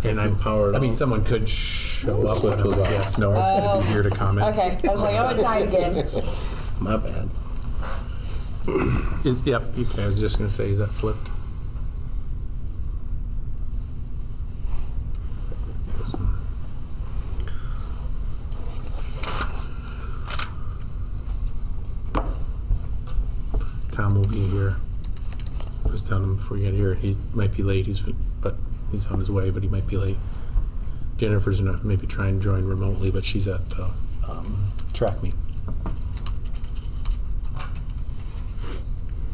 And I mean, someone could show up, but yes, no one's going to be here to comment. Okay, I was like, oh, it died again. My bad. Yep, okay, I was just going to say, is that flipped? Tom will be here. I was telling him before you got here, he might be late, but he's on his way, but he might be late. Jennifer's gonna maybe try and join remotely, but she's at track meet.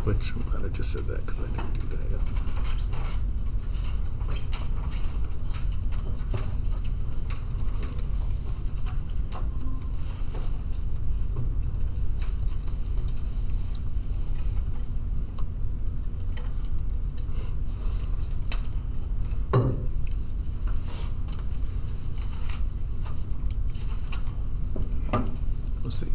Which, I'm glad I just said that because I didn't do that yet. We'll see.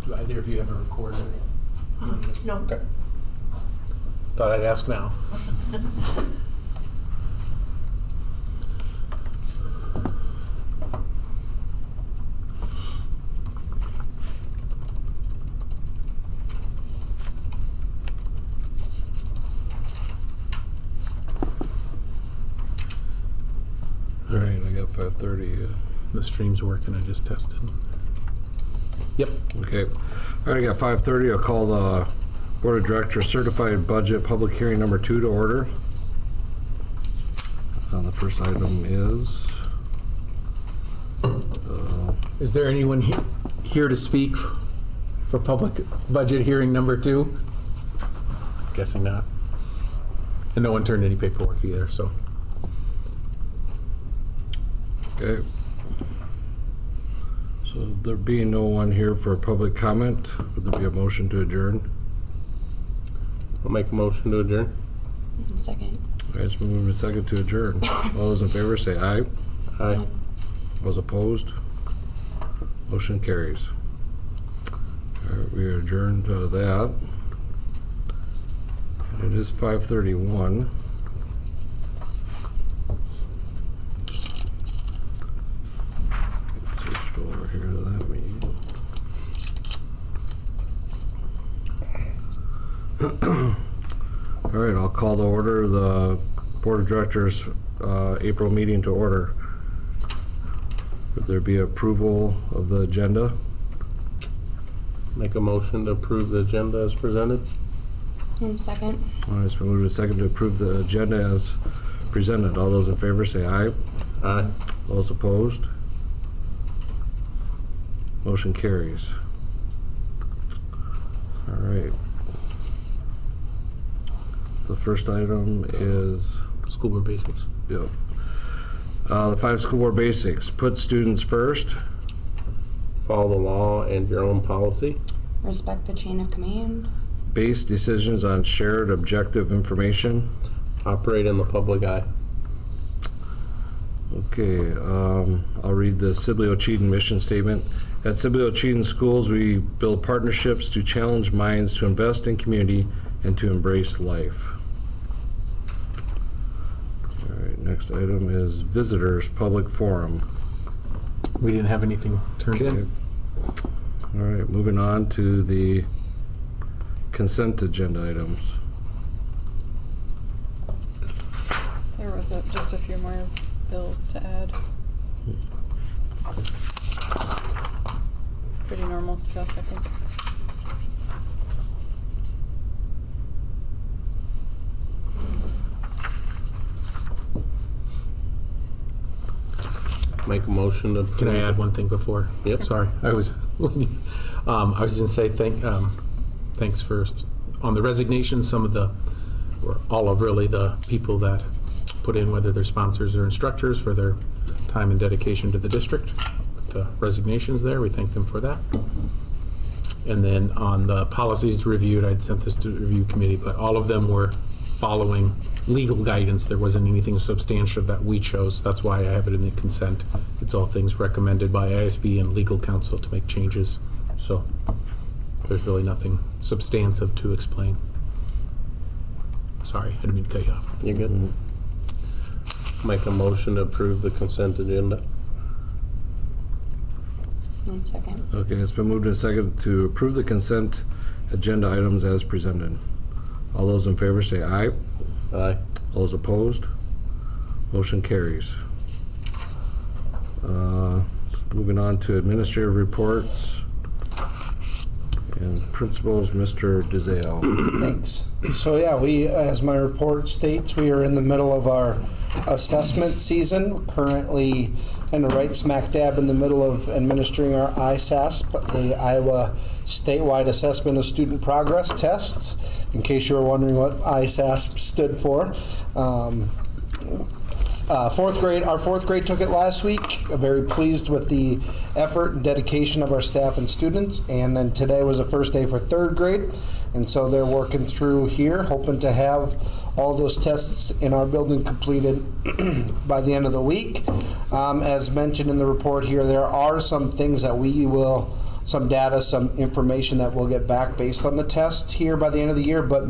Do either of you ever record it? No. Okay. Thought I'd ask now. All right, I got 5:30. The stream's working, I just tested. Yep. Okay. All right, I got 5:30. I'll call the Board of Directors Certified Budget Public Hearing number 2 to order. The first item is... Is there anyone here to speak for public budget hearing number 2? Guessing not. And no one turned any paperwork either, so. Okay. So there being no one here for public comment, would there be a motion to adjourn? I'll make a motion to adjourn. Second. All right, it's been moved and seconded to adjourn. All those in favor say aye. Aye. All those opposed? Motion carries. All right, we are adjourned to that. And it is 5:31. Switched over here to that meeting. All right, I'll call to order the Board of Directors April meeting to order. Would there be approval of the agenda? Make a motion to approve the agenda as presented. Second. All right, it's been moved and seconded to approve the agenda as presented. All those in favor say aye. Aye. Those opposed? Motion carries. All right. The first item is, School board basics. yep. The 5 school board basics. Put students first. Follow the law and your own policy. Respect the chain of command. Base decisions on shared objective information. Operate in the public eye. Okay, I'll read the Sibley-Ocheyedan mission statement. At Sibley-Ocheyedan Schools, we build partnerships to challenge minds to invest in community and to embrace life. All right, next item is visitors public forum. We didn't have anything turned Okay. in. All right, moving on to the consent agenda items. There was just a few more bills to add. Pretty normal stuff, I think. Make a motion to approve. Can I add one thing before? Yep. Sorry, I was just gonna say thanks for, on the resignation, some of the, or all of really the people that put in, whether they're sponsors or instructors, for their time and dedication to the district. With the resignations there, we thank them for that. And then on the policies reviewed, I'd sent this to the review committee, but all of them were following legal guidance. There wasn't anything substantive that we chose. That's why I have it in the consent. It's all things recommended by ISB and legal counsel to make changes. So there's really nothing substantive to explain. Sorry, I didn't mean to cut you off. You good? Make a motion to approve the consent agenda. One second. Okay, it's been moved and seconded to approve the consent agenda items as presented. All those in favor say aye. Aye. All those opposed? Motion carries. Moving on to administrative reports and principals, Mr. DeZale. Thanks. So yeah, we, as my report states, we are in the middle of our assessment season. Currently kind of right smack dab in the middle of administering our ISASP, the Iowa Statewide Assessment of Student Progress Tests, in case you were wondering what ISASP stood for. Our fourth grade took it last week. Very pleased with the effort and dedication of our staff and students. And then today was the first day for third grade. And so they're working through here, hoping to have all those tests in our building completed by the end of the week. As mentioned in the report here, there are some things that we will, some data, some information that we'll get back based on the tests here by the end of the year, but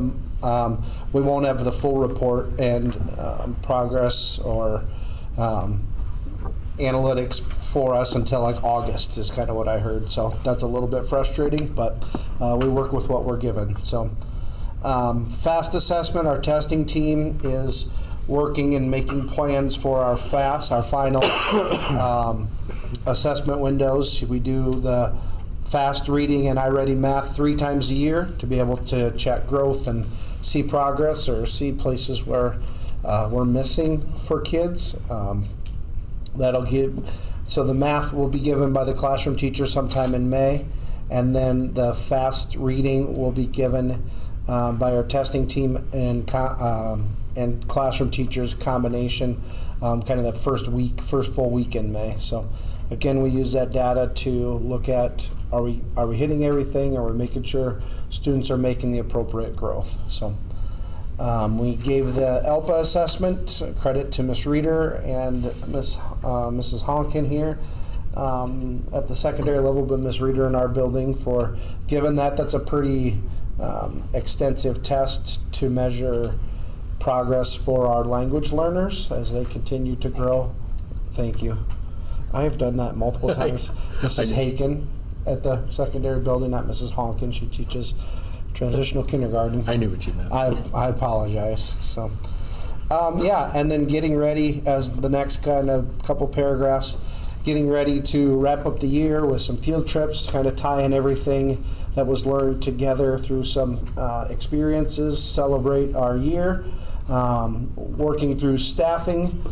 we won't have the full report and progress or analytics for us until like August is kind of what I heard. So that's a little bit frustrating, but we work with what we're given. So FAST assessment, our testing team is working and making plans for our FAST, our final assessment windows. We do the FAST reading and iReady math 3 times a year to be able to check growth and see progress or see places where we're missing for kids. So the math will be given by the classroom teacher sometime in May, and then the FAST reading will be given by our testing team and classroom teachers combination, kind of that first full week in May. So again, we use that data to look at, are we hitting everything? Are we making sure students are making the appropriate growth? So we gave the ELPA assessment, credit to Ms. Reeder and Mrs. Honkin here at the secondary level, but Ms. Reeder in our building for giving that. That's a pretty extensive test to measure progress for our language learners as they continue to grow. Thank you. I have done that multiple times. Mrs. Haken at the secondary building, not Mrs. Honkin. She teaches transitional kindergarten. I knew what you meant. I apologize. So, yeah, and then getting ready as the next kind of couple paragraphs, getting ready to wrap up the year with some field trips, kind of tying everything that was learned together through some experiences, celebrate our year. Working through staffing.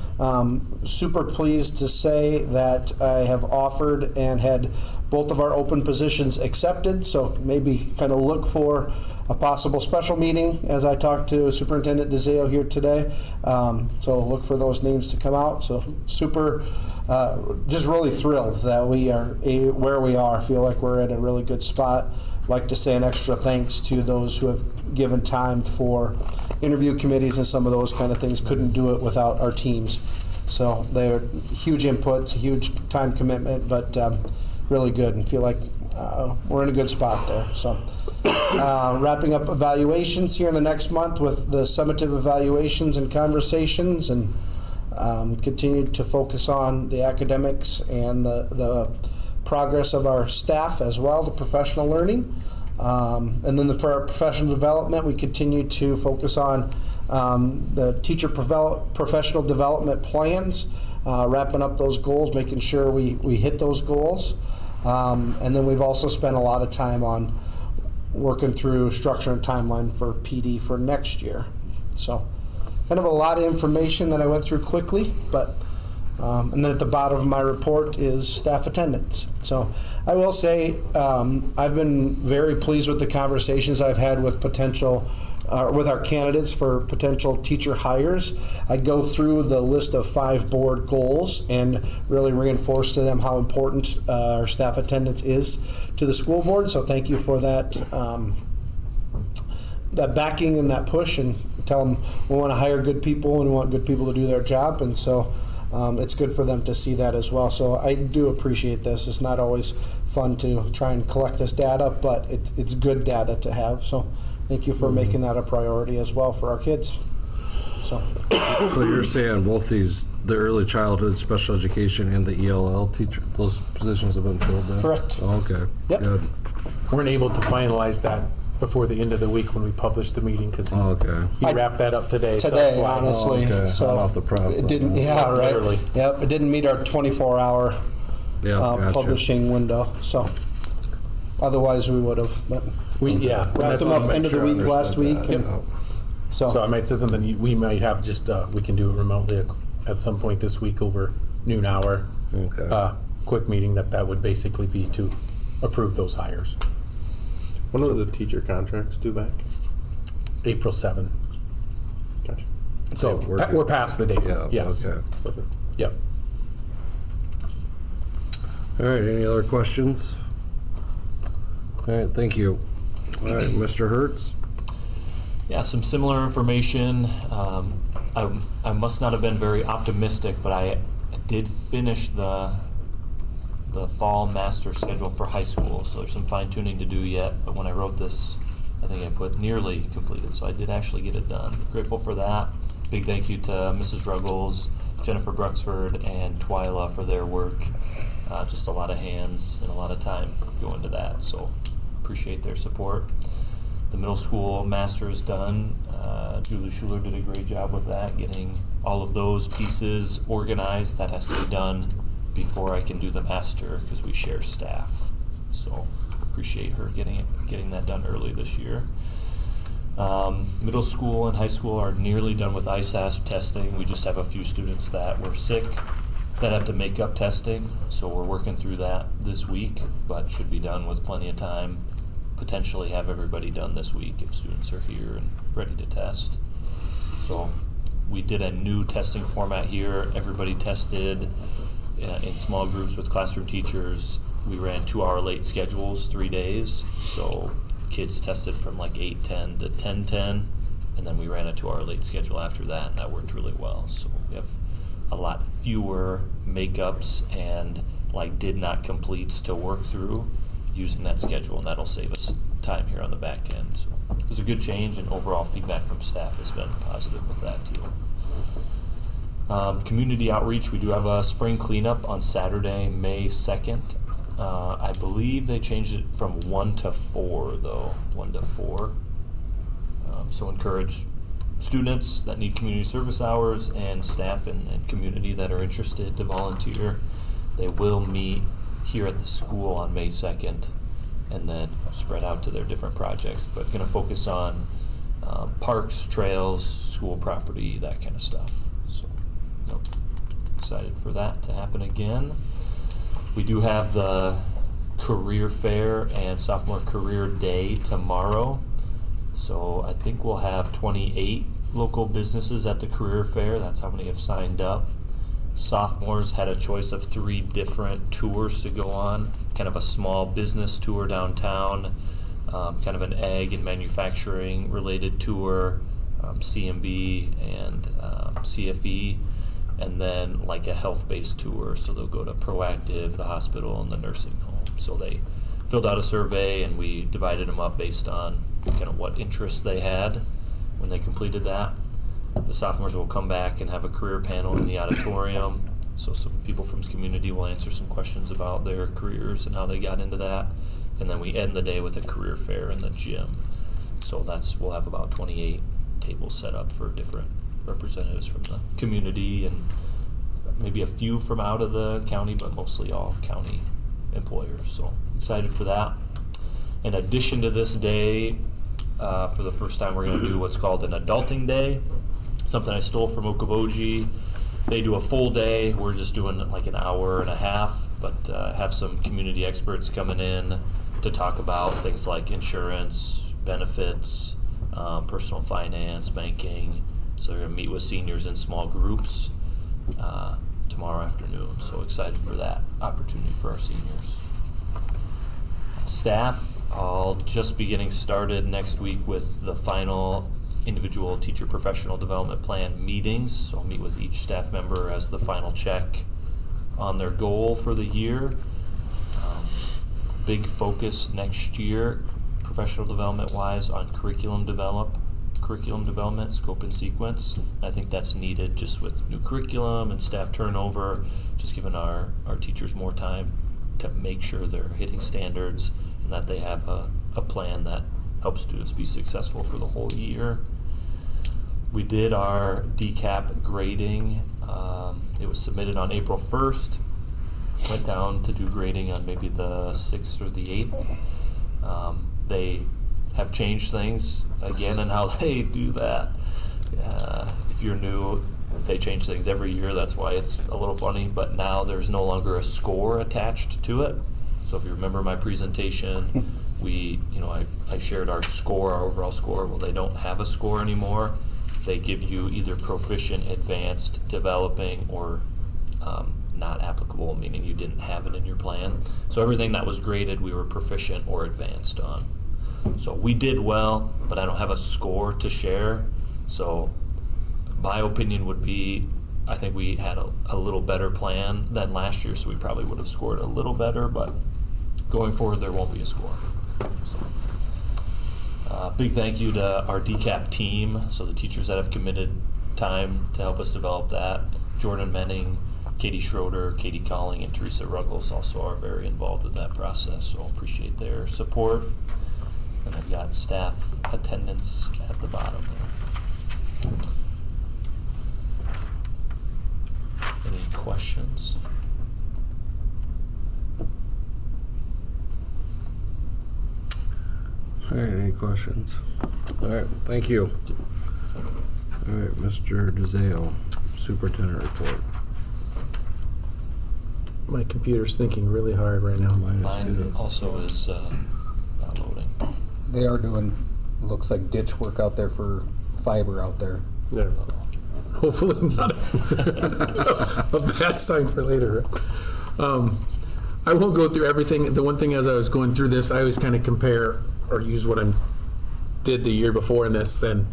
Super pleased to say that I have offered and had both of our open positions accepted, so maybe kind of look for a possible special meeting as I talk to Superintendent DeZeo here today. So look for those names to come out. So super, just really thrilled that we are where we are. I feel like we're at a really good spot. Like to say an extra thanks to those who have given time for interview committees and some of those kind of things. Couldn't do it without our teams. So they're huge input, huge time commitment, but really good, and feel like we're in a good spot there. So wrapping up evaluations here in the next month with the summative evaluations and conversations, and continue to focus on the academics and the progress of our staff as well, the professional learning. And then for our professional development, we continue to focus on the teacher professional development plans, wrapping up those goals, making sure we hit those goals. And then we've also spent a lot of time on working through structure and timeline for PD for next year. So kind of a lot of information that I went through quickly, but And then at the bottom of my report is staff attendance. So I will say I've been very pleased with the conversations I've had with with our candidates for potential teacher hires. I go through the list of 5 board goals and really reinforce to them how important our staff attendance is to the school board. So thank you for that, that backing and that push, and tell them we want to hire good people and we want good people to do their job. And so it's good for them to see that as well. So I do appreciate this. It's not always fun to try and collect this data, but it's good data to have. So thank you for making that a priority as well for our kids. So you're saying both the early childhood, special education, and the ELL teacher, those positions have been filled then? Correct. Oh, okay. Yep. Good. Weren't able to finalize that before the end of the week when we published the meeting, because Oh, okay. he wrapped that up today. So that's today, why. honestly, Oh, okay. so Hot off the press. it didn't. Yeah, right. Literally. Yep, it didn't meet our 24-hour Yeah, gotcha. publishing window. So otherwise we would have. But Wrapped wrapped them up end of the week last week. And So I so might say something, we might have just, we can do it remotely at some point this week over noon hour. Okay. Quick meeting that would basically be to approve those hires. When are the teacher contracts due back? April 7. Gotcha. So Okay, we're we're past the date. Yeah. Yes. Okay. Perfect. Yep. All right. Any other questions? All right. Thank you. All right, Mr. Hertz. Yeah, some similar information. I must not have been very optimistic, but I did finish the fall master schedule for high school, so there's some fine tuning to do yet. But when I wrote this, I think I put nearly completed, so I did actually get it done. Grateful for that. Big thank you to Mrs. Ruggles, Jennifer Bruxford, and Twyla for their work. Just a lot of hands and a lot of time go into that, so appreciate their support. The middle school master is done. Julie Schuler did a great job with that, getting all of those pieces organized. That has to be done before I can do the master because we share staff. So appreciate her getting that done early this year. Middle school and high school are nearly done with ISASP testing. We just have a few students that were sick that have to make up testing. So we're working through that this week, but should be done with plenty of time. Potentially have everybody done this week if students are here and ready to test. So we did a new testing format here. Everybody tested in small groups with classroom teachers. We ran 2-hour late schedules, 3 days. So kids tested from like 8:10 to 10:10, and then we ran a 2-hour late schedule after that, and that worked really well. So we have a lot fewer makeups and like did not completes to work through using that schedule, and that'll save us time here on the back end. So it was a good change, and overall feedback from staff has been positive with that too. Community outreach, we do have a spring cleanup on Saturday, May 2nd. I believe they changed it from 1 to 4 though, 1 to 4. So encourage students that need community service hours and staff and community that are interested to volunteer. They will meet here at the school on May 2nd and then spread out to their different projects, but going to focus on parks, trails, school property, that kind of stuff. So excited for that to happen again. We do have the career fair and sophomore career day tomorrow. So I think we'll have 28 local businesses at the career fair. That's how many have signed up. Sophomores had a choice of 3 different tours to go on. Kind of a small business tour downtown, kind of an ag and manufacturing related tour, CMB and CFE, and then like a health-based tour. So they'll go to Proactive, the hospital, and the nursing home. So they filled out a survey and we divided them up based on kind of what interests they had when they completed that. The sophomores will come back and have a career panel in the auditorium. So some people from the community will answer some questions about their careers and how they got into that. And then we end the day with a career fair in the gym. So we'll have about 28 tables set up for different representatives from the community and maybe a few from out of the county, but mostly all county employers. So excited for that. In addition to this day, for the first time we're going to do what's called an adulting day. Something I stole from Okoboji. they do a full day. We're just doing like an hour and a half, but have some community experts coming in to talk about things like insurance, benefits, personal finance, banking. So they're going to meet with seniors in small groups tomorrow afternoon. So excited for that opportunity for our seniors. Staff, I'll just be getting started next week with the final individual teacher professional development plan meetings. So I'll meet with each staff member as the final check on their goal for the year. Big focus next year, professional development wise, on curriculum development, scope and sequence. And I think that's needed just with new curriculum and staff turnover, just giving our teachers more time to make sure they're hitting standards and that they have a plan that helps students be successful for the whole year. We did our DCAP grading. It was submitted on April 1st. Went down to do grading on maybe the 6th or the 8th. They have changed things again in how they do that. If you're new, they change things every year. That's why it's a little funny. But now there's no longer a score attached to it. So if you remember my presentation, I shared our score, our overall score. Well, they don't have a score anymore. They give you either proficient, advanced, developing, or not applicable, meaning you didn't have it in your plan. So everything that was graded, we were proficient or advanced on. So we did well, but I don't have a score to share. So my opinion would be, I think we had a little better plan than last year, so we probably would have scored a little better, but going forward, there won't be a score. So, big thank you to our DCAP team, so the teachers that have committed time to help us develop that. Jordan Menning, Katie Schroeder, Katie Calling, and Teresa Ruggles also are very involved with that process, so appreciate their support. And I've got staff attendance at the bottom there. Any questions? All right, any questions? All right, thank you. All right, Mr. DeZeo, superintendent report. My computer's thinking really hard right now. Mine also is not loading. They are doing, looks like ditch work out there for fiber out there. There. Hopefully not a bad sign for later. I won't go through everything. The one thing as I was going through this, I always kind of compare or use what I did the year before in this. And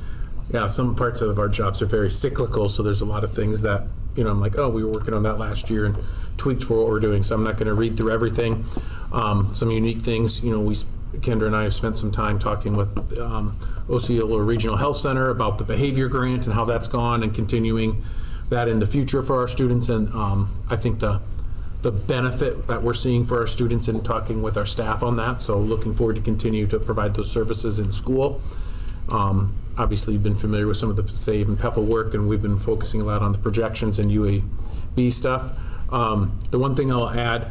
yeah, some parts of our jobs are very cyclical. So there's a lot of things that, I'm like, oh, we were working on that last year and tweaked for what we're doing. So I'm not going to read through everything. Some unique things, Kendra and I have spent some time talking with Osceola Regional Health Center about the behavior grant and how that's gone and continuing that in the future for our students. And I think the benefit that we're seeing for our students and talking with our staff on that. So looking forward to continue to provide those services in school. Obviously, you've been familiar with some of the SAVE and PEPA work, and we've been focusing a lot on the projections and UAB stuff. The one thing I'll add,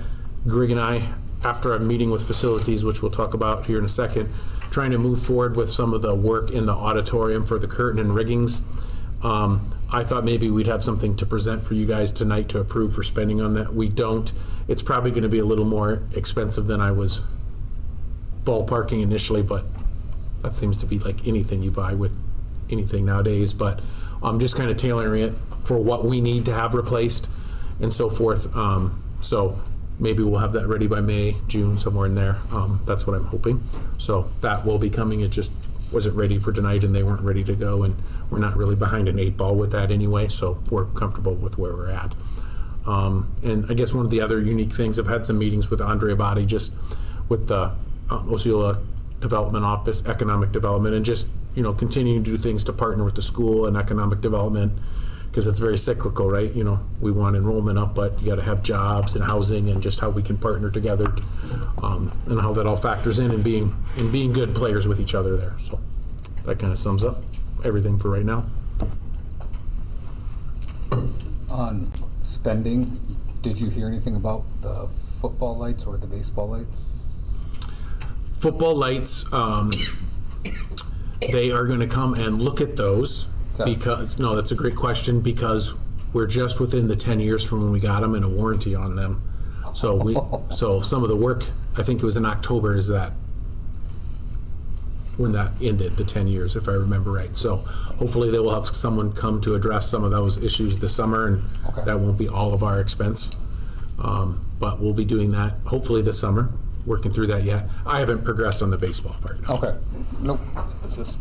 Greg and I, after a meeting with facilities, which we'll talk about here in a second, trying to move forward with some of the work in the auditorium for the curtain and riggings. I thought maybe we'd have something to present for you guys tonight to approve for spending on that. We don't. It's probably going to be a little more expensive than I was ballparking initially, but that seems to be like anything you buy with anything nowadays. But I'm just kind of tailoring it for what we need to have replaced and so forth. So maybe we'll have that ready by May, June, somewhere in there. That's what I'm hoping. So that will be coming. It just wasn't ready for tonight and they weren't ready to go, and we're not really behind an 8 ball with that anyway, so we're comfortable with where we're at. And I guess one of the other unique things, I've had some meetings with Andre Abadi just with the Osceola Development Office, Economic Development, and just continuing to do things to partner with the school and economic development, because it's very cyclical, right? We want enrollment up, but you got to have jobs and housing, and just how we can partner together, and how that all factors in and being good players with each other there. So that kind of sums up everything for right now. On spending, did you hear anything about the football lights or the baseball lights? Football lights, they are going to come and look at those. Okay. Because, no, that's a great question, because we're just within the 10 years from when we got them and a warranty on them. So some of the work, I think it was in October, is that when that ended, the 10 years, if I remember right. So hopefully they will have someone come to address some of those issues this summer, and Okay. that won't be all of our expense. But we'll be doing that hopefully this summer, working through that yet. I haven't progressed on the baseball part. No. Okay, nope, it's just,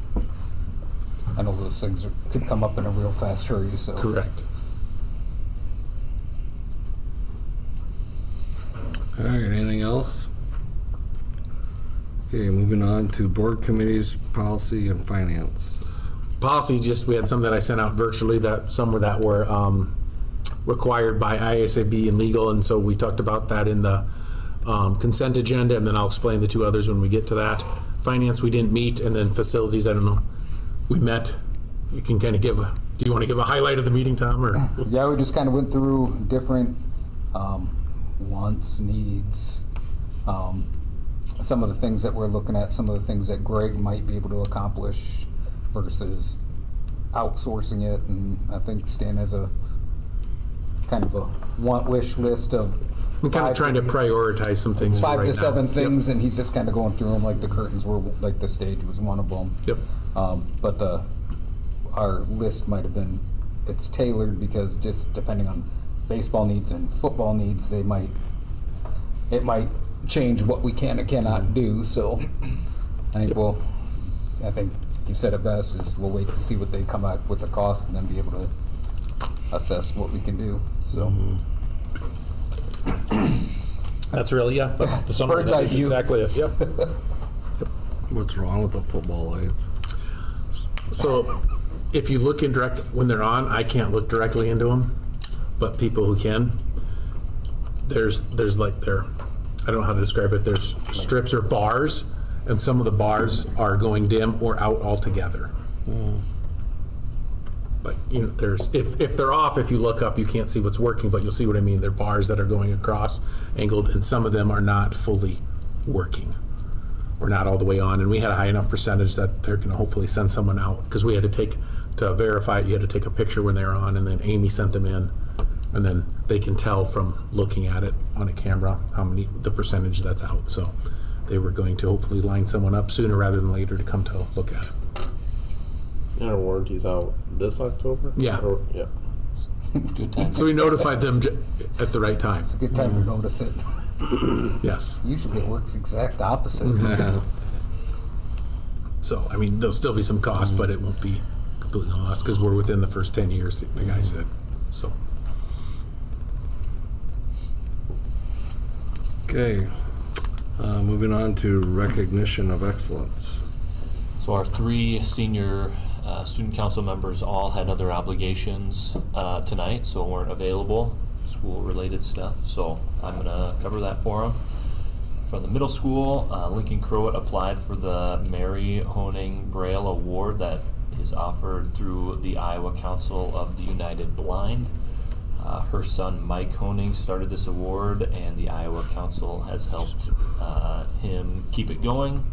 I know those things could come up in a real fast hurry, so. Correct. All right, anything else? Okay, moving on to board committees, policy and finance. Policy, just, we had some that I sent out virtually, that some were required by ISAB and legal, and so we talked about that in the consent agenda, and then I'll explain the two others when we get to that. Finance, we didn't meet, and then facilities, I don't know, we met. You can kind of do you want to give a highlight of the meeting, Tom, or? Yeah, we just kind of went through different wants, needs, some of the things that we're looking at, some of the things that Greg might be able to accomplish versus outsourcing it. And I think Stan has a kind of a want wish list of We're kind of trying to prioritize some things for right now. 5 to 7 Yep. things, and he's just kind of going through them, like the curtains were, like the stage was one of them. Yep. But our list might have been, it's tailored because just depending on baseball needs and football needs, it might change what we can and cannot do. So I think you said it best, is we'll wait to see what they come out with the cost and then be able to assess what we can do. So That's really, yeah, that's the summary. Bird's That eye is view. exactly it, yep. What's wrong with the football lights? So if you look in direct, when they're on, I can't look directly into them, but people who can, there's like I don't know how to describe it, there's strips or bars, and some of the bars are going dim or out altogether. But, you know, if they're off, if you look up, you can't see what's working, but you'll see what I mean. They're bars that are going across, angled, and some of them are not fully working. Or not all the way on, and we had a high enough percentage that they're gonna hopefully send someone out, because we had to verify it, you had to take a picture when they were on, and then Amy sent them in, and then they can tell from looking at it on a camera the percentage that's out. So they were going to hopefully line someone up sooner rather than later to come to look at it. And our warranty's out this October? Yeah. Yeah. Good time. So we notified them at the right time. good time to notice it. Yes. Usually it works exact opposite. So, I mean, there'll still be some cost, but it won't be completely lost, because we're within the first 10 years, the guy said, so. Okay, moving on to recognition of excellence. So our 3 senior student council members all had other obligations tonight, so weren't available, school-related stuff. So I'm going to cover that for them. From the middle school, Lincoln Crowett applied for the Mary Honing Braille Award that is offered through the Iowa Council of the United Blind. Her son Mike Honing started this award, and the Iowa Council has helped him keep it going.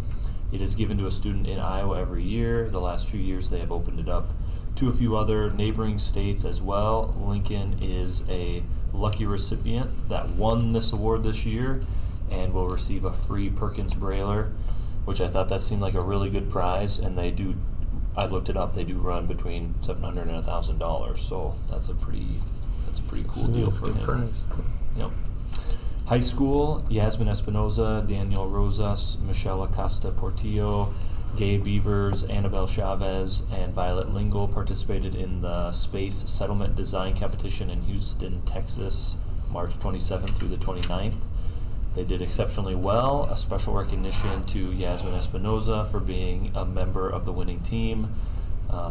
It is given to a student in Iowa every year. The last few years they have opened it up to a few other neighboring states as well. Lincoln is a lucky recipient that won this award this year and will receive a free Perkins Brailer, which I thought that seemed like a really good prize, and they do, I looked it up, they do run between $700 and $1,000, so that's a pretty cool deal for Good him. prize. Yep. High school, Yasmin Espinoza, Daniel Rosas, Michelle Acosta Portillo, Gay Beavers, Annabelle Chavez, and Violet Lingle participated in the Space Settlement Design Competition in Houston, Texas, March 27th through the 29th. They did exceptionally well. A special recognition to Yasmin Espinoza for being a member of the winning team,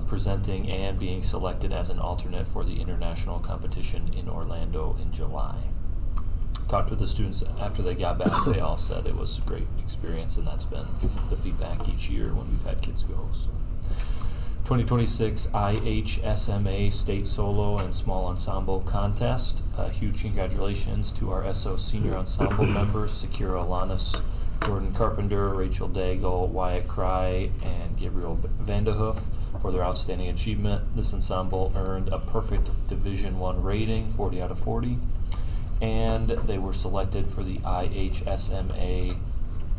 presenting and being selected as an alternate for the international competition in Orlando in July. Talked with the students after they got back. They all said it was a great experience, and that's been the feedback each year when we've had kids go. So. 2026 IHSMA State Solo and Small Ensemble Contest. Huge congratulations to our SO Senior Ensemble members, Sakira Alanis, Jordan Carpenter, Rachel Daigle, Wyatt Cry, and Gabriel Vanderhoof for their outstanding achievement. This ensemble earned a perfect Division I rating, 40 out of 40, and they were selected for the IHSMA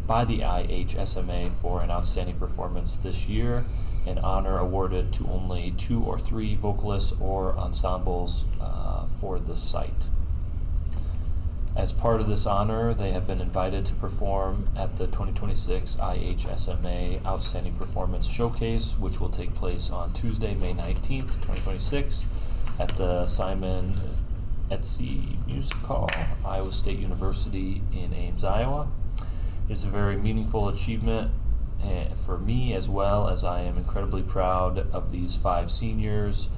by the IHSMA for an outstanding performance this year, an honor awarded to only 2 or 3 vocalists or ensembles for the site. As part of this honor, they have been invited to perform at the 2026 IHSMA Outstanding Performance Showcase, which will take place on Tuesday, May 19th, 2026, at the Simon Etzy Music Hall, Iowa State University in Ames, Iowa. It's a very meaningful achievement for me, as well as I am incredibly proud of these 5 seniors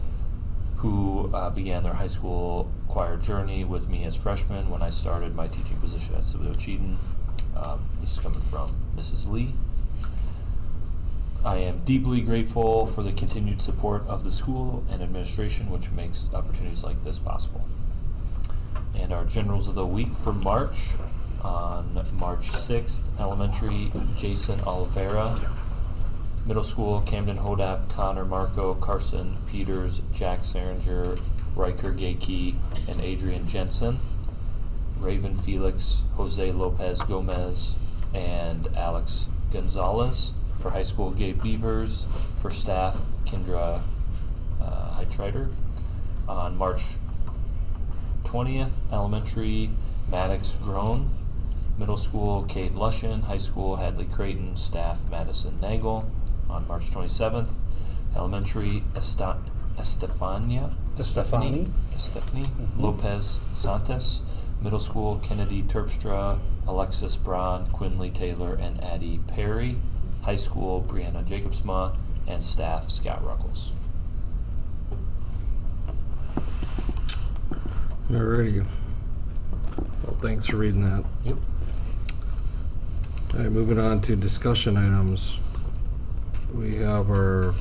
who began their high school choir journey with me as freshmen when I started my teaching position at Civil Cheaton. This is coming from Mrs. Lee. I am deeply grateful for the continued support of the school and administration, which makes opportunities like this possible. And our generals of the week for March. On March 6th, elementary, Jason Oliveira. Middle school, Camden Hodap, Connor Marco, Carson Peters, Jack Seringer, Riker Gakey, and Adrian Jensen. Raven Felix, Jose Lopez Gomez, and Alex Gonzalez. For high school, Gabe Beavers. For staff, Kendra Heitrider. On March 20th, elementary, Maddox Groen. Middle school, Cade Lushin. High school, Hadley Creighton. Staff, Madison Nagel. On March 27th, elementary, Estefany Lopez Santos. Middle school, Kennedy Terpstra, Alexis Braun, Quinley Taylor, and Addie Perry. High school, Brianna Jacobsma, and staff, Scott Ruckles. Alrighty. Well, thanks for reading that. Yep. All right, moving on to discussion items. We have our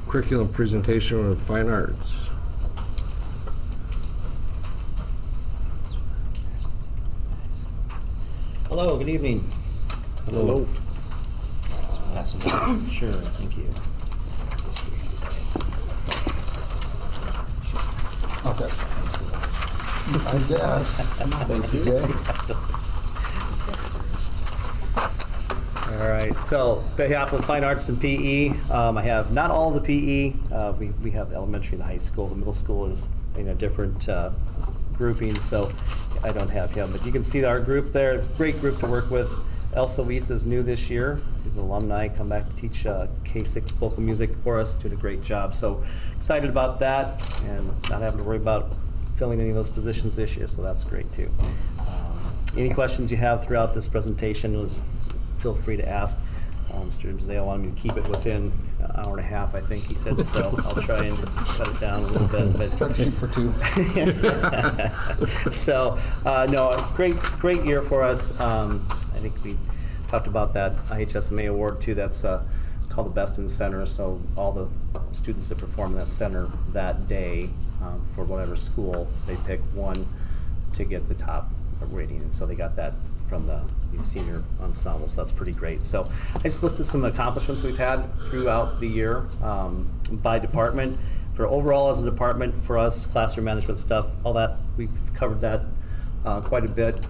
curriculum presentation with fine arts. Hello, good evening. Hello. Pass them down. Sure, thank you. Okay. I guess. Thank you. Jay. All right, so on behalf of Fine Arts and PE, I have not all the PE. We have elementary and high school. The middle school is in a different grouping, so I don't have him. But you can see our group there, great group to work with. Elsa Weiss is new this year. She's an alumni, come back to teach K-6 vocal music for us, doing a great job. So excited about that and not having to worry about filling any of those positions this year, so that's great too. Any questions you have throughout this presentation, feel free to ask. Mr. Zale wanted me to keep it within an hour and a half, I think he said, so I'll try and cut it down a little bit. But Try to shoot for 2. So, no, great year for us. I think we talked about that IHSMA award too. That's called the Best in Center. So all the students that perform in that center that day for whatever school, they pick one to get the top rating. And so they got that from the senior ensemble, so that's pretty great. So I just listed some accomplishments we've had throughout the year by department. For overall as a department, for us, classroom management stuff, all that, we've covered that quite a bit.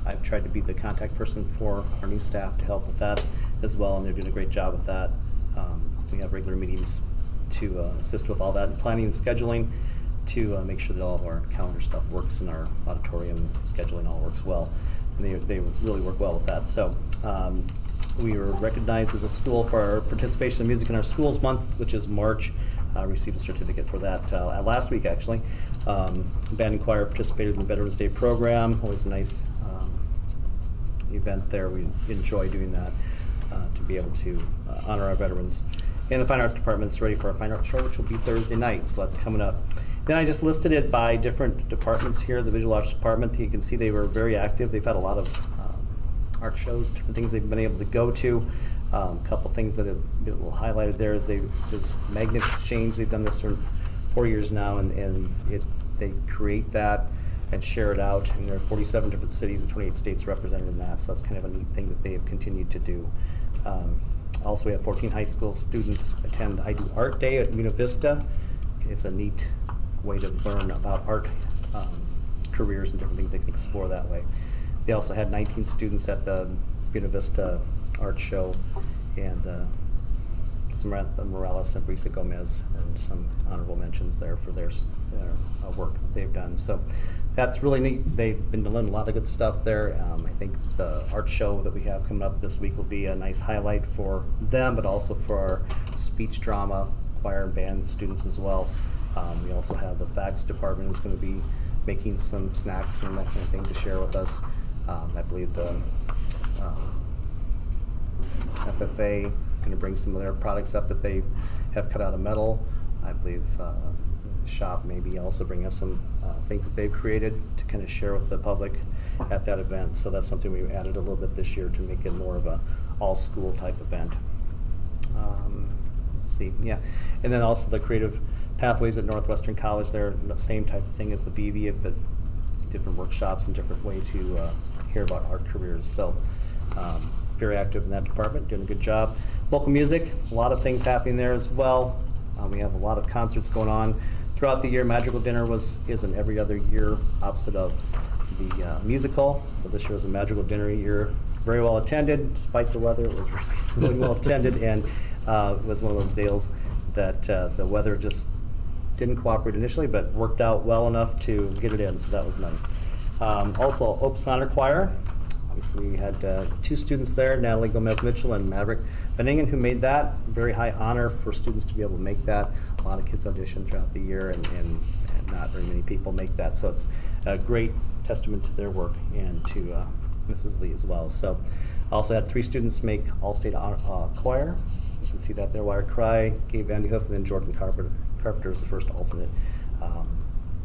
I've tried to be the contact person for our new staff to help with that as well, and they're doing a great job with that. We have regular meetings to assist with all that, and planning and scheduling to make sure that all of our calendar stuff works in our auditorium, scheduling all works well. And they really work well with that. So we were recognized as a school for our participation in Music in Our Schools Month, which is March. Received a certificate for that last week, actually. Band and choir participated in the Veterans Day program. Always a nice event there. We enjoy doing that to be able to honor our veterans. And the Fine Arts Department's ready for our Fine Arts Show, which will be Thursday night, so that's coming up. Then I just listed it by different departments here. The Visual Arts Department, you can see they were very active. They've had a lot of art shows, different things they've been able to go to. A couple things that have been a little highlighted there is this magnet exchange. They've done this for 4 years now, and they create that and share it out. And there are 47 different cities and 28 states represented in that, so that's kind of a neat thing that they have continued to do. Also, we have 14 high school students attend I Do Art Day at Buena Vista. It's a neat way to learn about art careers and different things they can explore that way. They also had 19 students at the Buena Vista Art Show, and Samantha Morales and Brisa Gomez, and some honorable mentions there for their work that they've done. So that's really neat. They've been doing a lot of good stuff there. I think the art show that we have coming up this week will be a nice highlight for them, but also for our speech drama, choir and band students as well. We also have the facts department is going to be making some snacks and that kind of thing to share with us. I believe the FFA going to bring some of their products up that they have cut out of metal. I believe shop maybe also bring up some things that they've created to kind of share with the public at that event. So that's something we added a little bit this year to make it more of a all-school type event. Let's see, yeah. And then also the Creative Pathways at Northwestern College, they're the same type of thing as the BV, but different workshops and different way to hear about art careers. So very active in that department, doing a good job. Local music, a lot of things happening there as well. We have a lot of concerts going on throughout the year. Magical Dinner is an every other year opposite of the musical. So this year was a Magical Dinner year, very well attended despite the weather. It was really well attended, and it was one of those deals that the weather just didn't cooperate initially, but worked out well enough to get it in, so that was nice. Also, Opus Honor Choir. Obviously, we had 2 students there, Natalie Gomez-Mitchell and Maverick Benningen, who made that. Very high honor for students to be able to make that. A lot of kids audition throughout the year, and not very many people make that, so it's a great testament to their work and to Mrs. Lee as well. So, also had 3 students make All-State Choir. You can see that there, Wire Cry, Gabe Vanderhoof, and then Jordan Carpenter is the first alternate.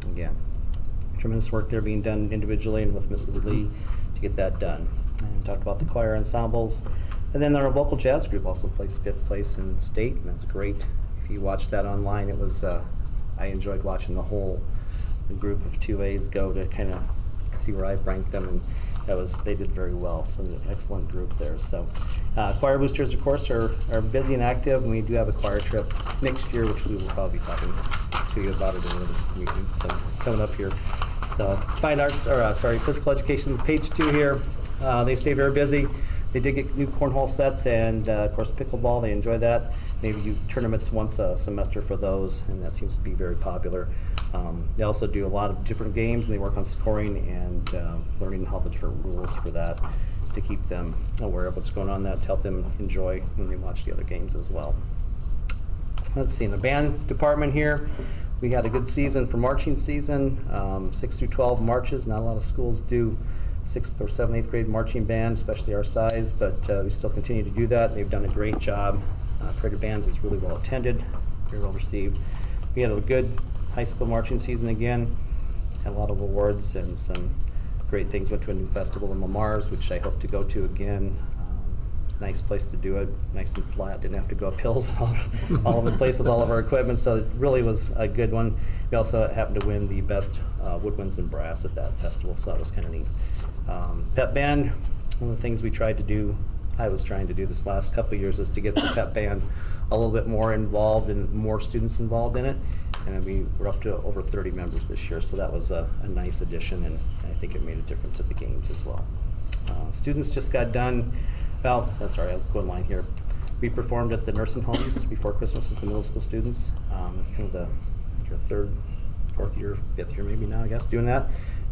Again, tremendous work there being done individually and with Mrs. Lee to get that done. And we talked about the choir ensembles. And then our vocal jazz group also placed 5th place in state, and that's great. If you watch that online, it was, I enjoyed watching the whole group of 2As go to kind of see where I ranked them, and they did very well, so an excellent group there. So choir boosters, of course, are busy and active, and we do have a choir trip next year, which we will probably be talking to you about it in another meeting, so coming up here. So fine arts, physical education, page 2 here. They stay very busy. They did get new cornhole sets and, of course, pickleball. They enjoy that. Maybe do tournaments once a semester for those, and that seems to be very popular. They also do a lot of different games, and they work on scoring and learning all the different rules for that to keep them aware of what's going on, that to help them enjoy when they watch the other games as well. Let's see, in the band department here, we had a good season for marching season, 6 through 12 marches. Not a lot of schools do 6th or 7th, 8th grade marching band, especially our size, but we still continue to do that. They've done a great job. Parade of Bands was really well attended, very well received. We had a good high school marching season again, had a lot of awards and some great things. Went to a new festival in Lamar's, which I hope to go to again. Nice place to do it, nice and flat, didn't have to go up hills all over the place with all of our equipment, so it really was a good one. We also happened to win the best woodwinds and brass at that festival, so that was kind of neat. Pep band, one of the things we tried to do, I was trying to do this last couple of years, is to get the pep band a little bit more involved and more students involved in it. And we were up to over 30 members this year, so that was a nice addition, and I think it made a difference at the games as well. Students just got done, I'll go in line here. We performed at the nursing homes before Christmas with the middle school students. It's kind of your 3rd, 4th year, 5th year maybe now, I guess, doing that.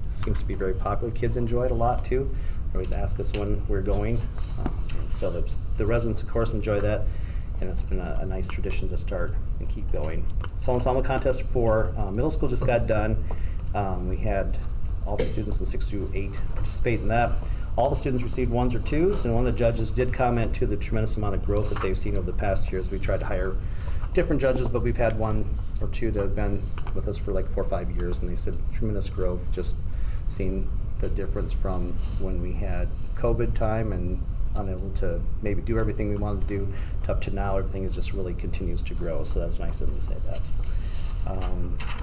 Seems to be very popular. Kids enjoy it a lot too. They always ask us when we're going. And so the residents, of course, enjoy that, and it's been a nice tradition to start and keep going. So ensemble contest for middle school just got done. We had all the students in 6 through 8 participate in that. All the students received 1s or 2s, and one of the judges did comment to the tremendous amount of growth that they've seen over the past years. We tried to hire different judges, but we've had 1 or 2 that have been with us for like 4 or 5 years, and they said tremendous growth, just seeing the difference from when we had COVID time and unable to maybe do everything we wanted to do, to up to now, everything is just really continues to grow, so that's nice of them to say that.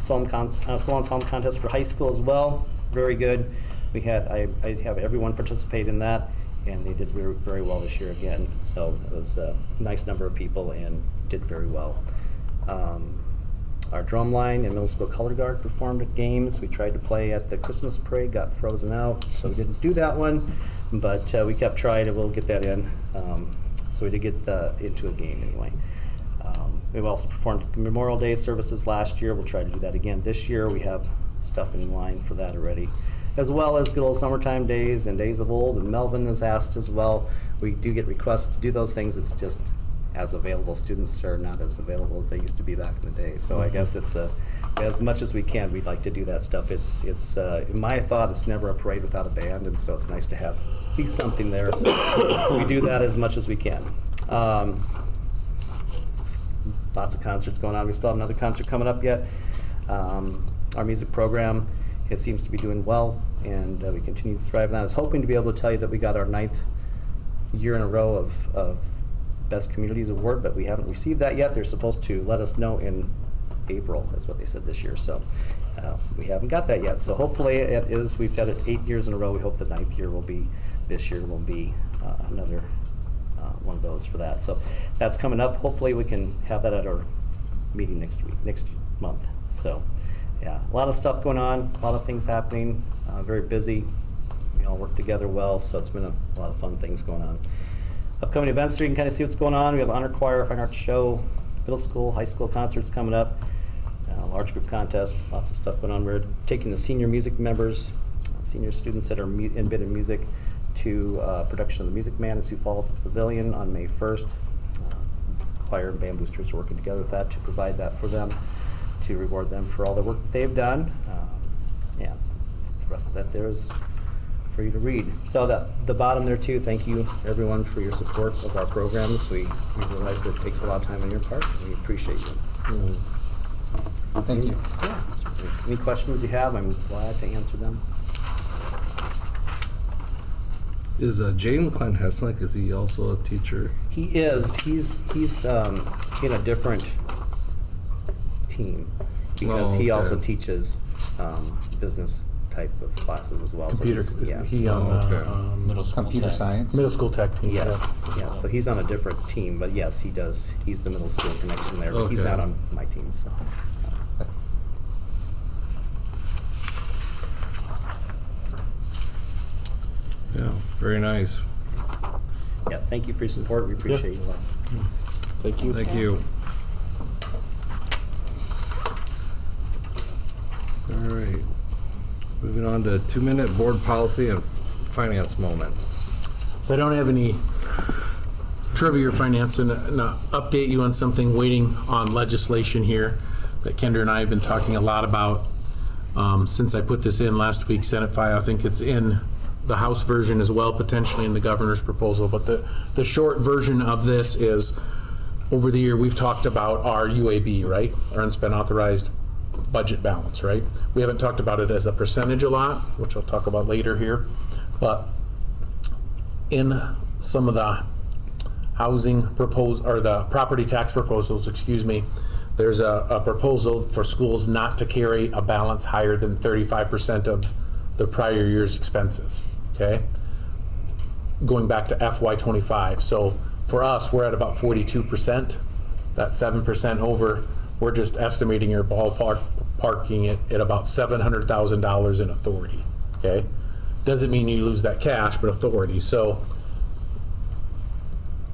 Song ensemble contest for high school as well, very good. We had, I have everyone participate in that, and they did very, very well this year again. So So it was a nice number of people and did very well. Our drumline and middle school color guard performed at games. We tried to play at the Christmas parade, got frozen out, so we didn't do that one. But we kept trying, and we'll get that in. So we did get into a game anyway. We've also performed Memorial Day services last year. We'll try to do that again this year. We have stuff in line for that already, as well as good old summertime days and days of old. And Melvin has asked as well. We do get requests to do those things. It's just as available. Students are not as available as they used to be back in the day. So I guess it's as much as we can, we'd like to do that stuff. It's in my thought, it's never a parade without a band, and so it's nice to have be something there. So we do that as much as we can. Lots of concerts going on. We still have another concert coming up yet. Our music program, it seems to be doing well, and we continue to thrive on that. I was hoping to be able to tell you that we got our 9th year in a row of Best Communities Award, but we haven't received that yet. They're supposed to let us know in April, is what they said this year. So we haven't got that yet. So hopefully it is. We've got it 8 years in a row. We hope the 9th year will be, this year will be another one of those for that. So that's coming up. Hopefully we can have that at our meeting next month. So yeah, a lot of stuff going on, a lot of things happening, very busy. We all work together well, so it's been a lot of fun things going on. Upcoming events, so you can kind of see what's going on. We have honor choir, fine arts show, middle school, high school concerts coming up, large group contests, lots of stuff going on. We're taking the senior music members, senior students that are in bid in music, to production of The Music Man in Sioux Falls at the Pavilion on May 1st. Choir and band boosters are working together with that to provide that for them, to reward them for all the work that they've done. Yeah, the rest of that there is for you to read. So the bottom there too, thank you everyone for your support of our programs. We realize that it takes a lot of time on your part, and we appreciate you. Thank you. Yeah. Any questions you have, I'm glad to answer them. Is Jaden Klein Heslick, is he also a teacher? He is. He's in a different team because he okay. also teaches business type of classes as well. Computer, So he's, yeah. he on okay. Middle school Computer tech. science. middle school tech team. Yeah. So he's on a different team, but yes, he does. He's the middle school connection there, but he's Okay. not on my team. So Yeah, very nice. yeah, thank you for your support. We appreciate you a lot. Thanks. Thank you. Thank you. All right. Moving on to 2-minute board policy and finance moment. So I don't have any trivia or finance, and update you on something waiting on legislation here that Kendra and I have been talking a lot about since I put this in last week, Senate file. I think it's in the House version as well, potentially in the governor's proposal. But the short version of this is, over the year, we've talked about our UAB, right? Our unspent authorized budget balance, right? We haven't talked about it as a percentage a lot, which I'll talk about later here. But in some of the housing or the property tax proposals, excuse me, there's a proposal for schools not to carry a balance higher than 35% of the prior year's expenses, okay? Going back to FY25. So for us, we're at about 42%. That 7% over, we're just estimating your parking it at about $700,000 in authority, okay? Doesn't mean you lose that cash, but authority. So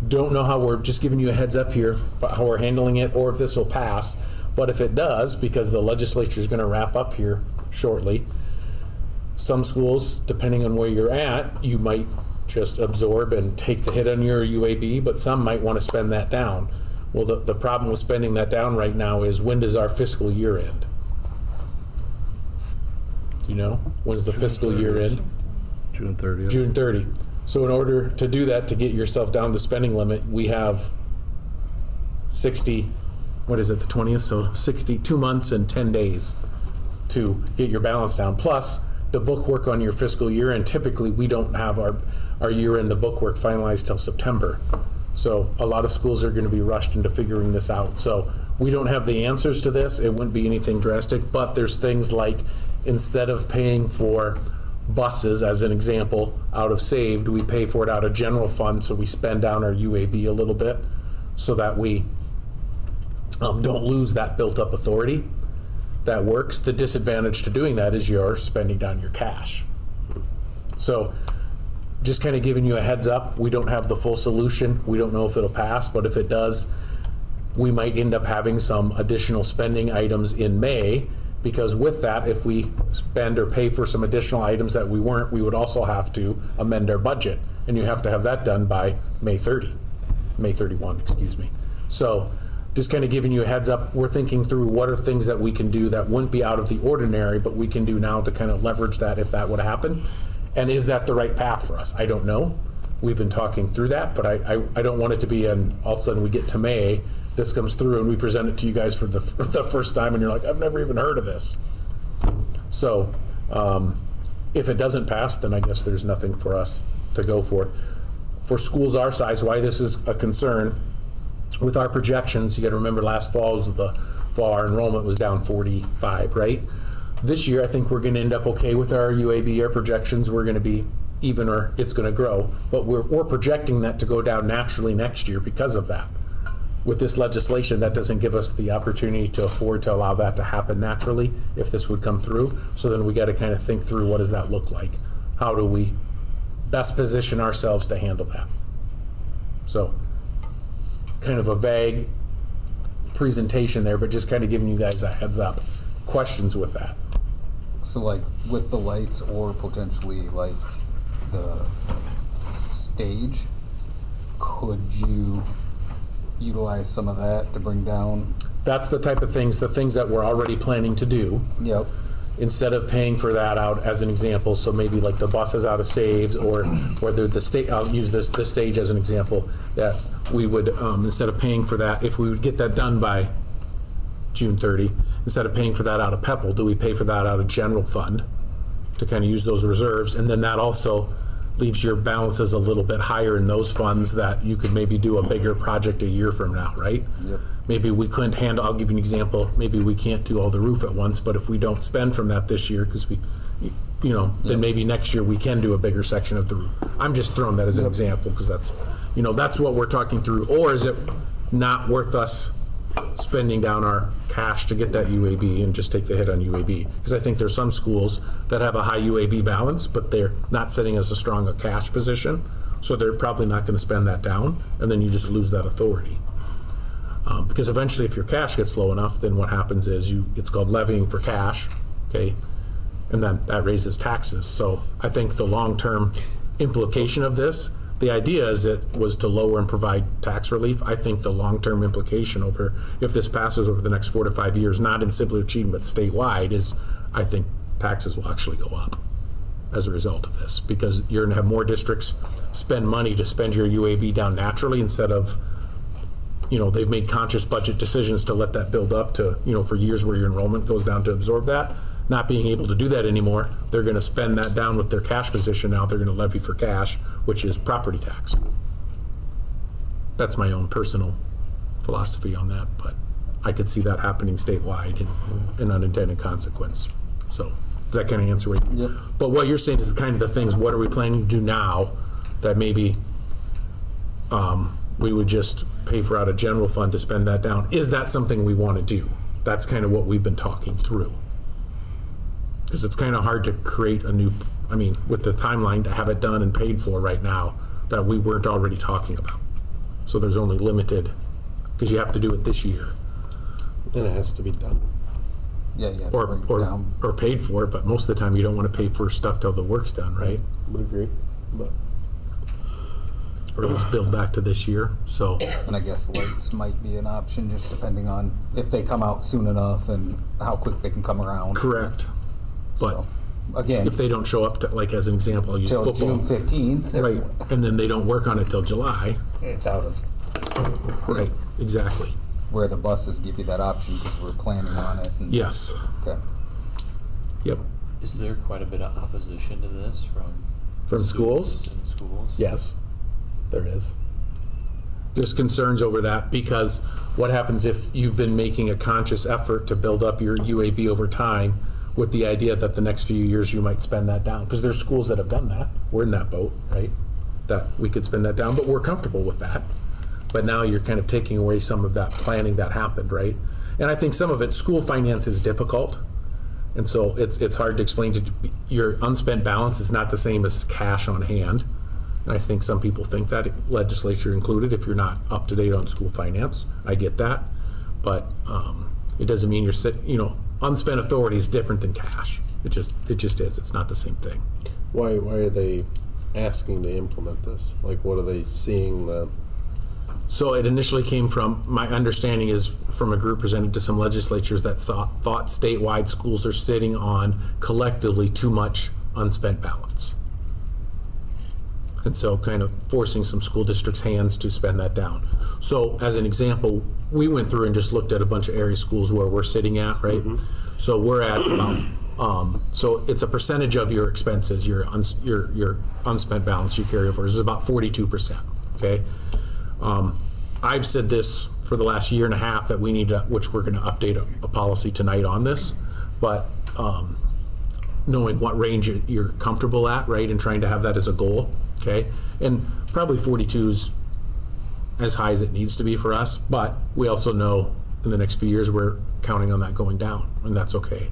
don't know how, we're just giving you a heads up here about how we're handling it or if this will pass. But if it does, because the legislature is going to wrap up here shortly, some schools, depending on where you're at, you might just absorb and take the hit on your UAB, but some might want to spend that down. Well, the problem with spending that down right now is, when does our fiscal year end? Do you know? When's the fiscal year end? June 30th. June 30. So in order to do that, to get yourself down the spending limit, we have 60, what is it, the 20th? So 62 months and 10 days to get your balance down. Plus the bookwork on your fiscal year, and typically we don't have our year end, the bookwork finalized till September. So a lot of schools are going to be rushed into figuring this out. So we don't have the answers to this. It wouldn't be anything drastic, but there's things like, instead of paying for buses, as an example, out of saved, we pay for it out of general fund, so we spend down our UAB a little bit, so that we don't lose that built-up authority. That works. The disadvantage to doing that is you're spending down your cash. So just kind of giving you a heads up, we don't have the full solution. We don't know if it'll pass, but if it does, we might end up having some additional spending items in May, because with that, if we spend or pay for some additional items that we weren't, we would also have to amend our budget. And you have to have that done by May 31, excuse me. So just kind of giving you a heads up, we're thinking through what are things that we can do that wouldn't be out of the ordinary, but we can do now to kind of leverage that if that would happen. And is that the right path for us? I don't know. We've been talking through that, but I don't want it to be an all of a sudden we get to May, this comes through and we present it to you guys for the first time and you're like, I've never even heard of this. So if it doesn't pass, then I guess there's nothing for us to go for. For schools our size, why this is a concern, with our projections, you gotta remember last fall our enrollment was down 45, right? This year, I think we're gonna end up okay with our UAB, our projections, we're gonna be even or it's gonna grow, but we're projecting that to go down naturally next year because of that. With this legislation, that doesn't give us the opportunity to afford to allow that to happen naturally if this would come through. So then we gotta kind of think through, what does that look like? How do we best position ourselves to handle that? So, kind of a vague presentation there, but just kind of giving you guys a heads up. Questions with that? So like with the lights or potentially like the stage, could you utilize some of that to bring down? That's the type of things, the things that we're already planning to do. Yep. Instead of paying for that out as an example, so maybe like the buses out of saves or the state, I'll use this stage as an example, that we would, instead of paying for that, if we would get that done by June 30, instead of paying for that out of PEPAL, do we pay for that out of general fund to kind of use those reserves? And then that also leaves your balances a little bit higher in those funds that you could maybe do a bigger project a year from now, right? Yep. Maybe we couldn't handle, I'll give you an example, maybe we can't do all the roof at once, but if we don't spend from that this year, because we, then maybe next year we can do a bigger section of the roof. I'm just throwing that as an example, because that's, that's what we're talking through. Or is it not worth us spending down our cash to get that UAB and just take the hit on UAB? Because I think there's some schools that have a high UAB balance, but they're not sitting as a strong a cash position, so they're probably not going to spend that down, and then you just lose that authority. Because eventually if your cash gets low enough, then what happens is it's called levying for cash, okay? And then that raises taxes. So I think the long-term implication of this, the idea is it was to lower and provide tax relief. I think the long-term implication if this passes over the next 4 to 5 years, not in Simply Achieving, but statewide, is I think taxes will actually go up as a result of this, because you're gonna have more districts spend money to spend your UAB down naturally instead of, they've made conscious budget decisions to let that build up to, for years where your enrollment goes down to absorb that. Not being able to do that anymore, they're going to spend that down with their cash position. Now they're going to levy for cash, which is property tax. That's my own personal philosophy on that, but I could see that happening statewide and an unintended consequence. So does that kind of answer what? Yep. But what you're saying is kind of the things, what are we planning to do now that maybe we would just pay for out of general fund to spend that down? Is that something we want to do? That's kind of what we've been talking through. Because it's kind of hard to create with the timeline to have it done and paid for right now that we weren't already talking about. So there's only limited, because you have to do it this year. Then it has to be done. Yeah, bring it down. Or paid for, but most of the time you don't want to pay for stuff till the work's done, right? Would agree, but Or at least build back to this year, so. And I guess lights might be an option, just depending on if they come out soon enough and how quick they can come around. Correct. But Again, if they don't show up to, like as an example, I'll use till football. June 15th. Right, and then they don't work on it till July. It's out of Right, exactly. where the buses give you that option because we're planning on it. And, Yes, Okay. yep. Is there quite a bit of opposition to this from Schools? students and schools? Yes, there is. There's concerns over that, because what happens if you've been making a conscious effort to build up your UAB over time? with the idea that the next few years you might spend that down. Because there's schools that have done that. We're in that boat, right? That we could spend that down, but we're comfortable with that. But now you're kind of taking away some of that planning that happened, right? And I think some of it, school finance is difficult. And so it's hard to explain to your unspent balance is not the same as cash on hand. And I think some people think that, legislature included, if you're not up to date on school finance. I get that. But it doesn't mean unspent authority is different than cash. It just is. It's not the same thing. Why are they asking to implement this? Like, what are they seeing that? So it initially came from, my understanding is from a group presented to some legislatures that thought statewide schools are sitting on collectively too much unspent balance. And so kind of forcing some school districts' hands to spend that down. So as an example, we went through and just looked at a bunch of area schools where we're sitting at, right? Mm-hmm. So we're at about, so it's a percentage of your expenses, your unspent balance you carry over is about 42%, okay? I've said this for the last year and a half that we need to, which we're going to update a policy tonight on this, but knowing what range you're comfortable at, right, and trying to have that as a goal, okay? And probably 42 is as high as it needs to be for us, but we also know in the next few years we're counting on that going down, and that's okay.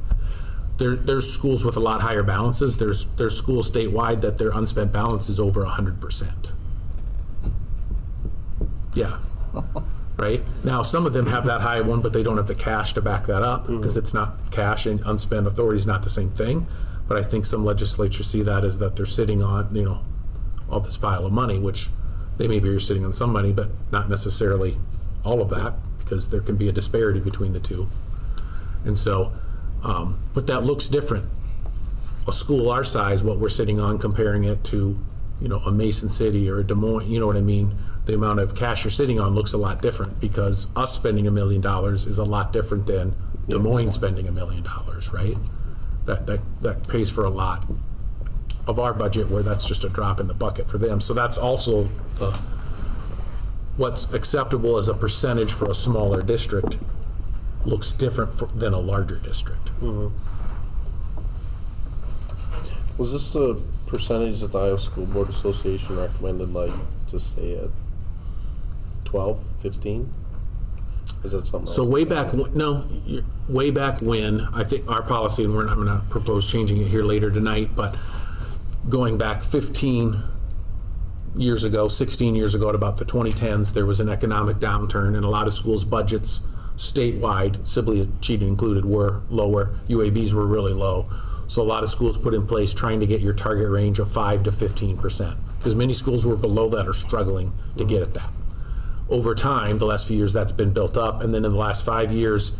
There's schools with a lot higher balances. There's schools statewide that their unspent balance is over 100%. Yeah. Right? Now, some of them have that high one, but they don't have the cash to back that up because it's not cash, and unspent authority is not the same thing. But I think some legislatures see that as that they're sitting on, all this pile of money, which they maybe are sitting on some money, but not necessarily all of that, because there can be a disparity between the two. And so, but that looks different. A school our size, what we're sitting on, comparing it to, a Mason City or a Des Moines, you know what I mean? The amount of cash you're sitting on looks a lot different, because us spending $1 million is a lot different than Des Moines spending $1 million, right? That pays for a lot of our budget, where that's just a drop in the bucket for them. So that's also what's acceptable as a percentage for a smaller district looks different than a larger district. Mm-hmm. Was this the percentage that the Iowa School Board Association recommended, to stay at 12, 15? Is that something else? So way back when, I think our policy, and I'm going to propose changing it here later tonight, but going back 15 years ago, 16 years ago, at about the 2010s, there was an economic downturn, and a lot of schools' budgets statewide, Sibley cheating included, were lower. UABs were really low. So a lot of schools put in place trying to get your target range of 5 to 15%, because many schools were below that or struggling to get at that. Over time, the last few years, that's been built up, and then in the last 5 years,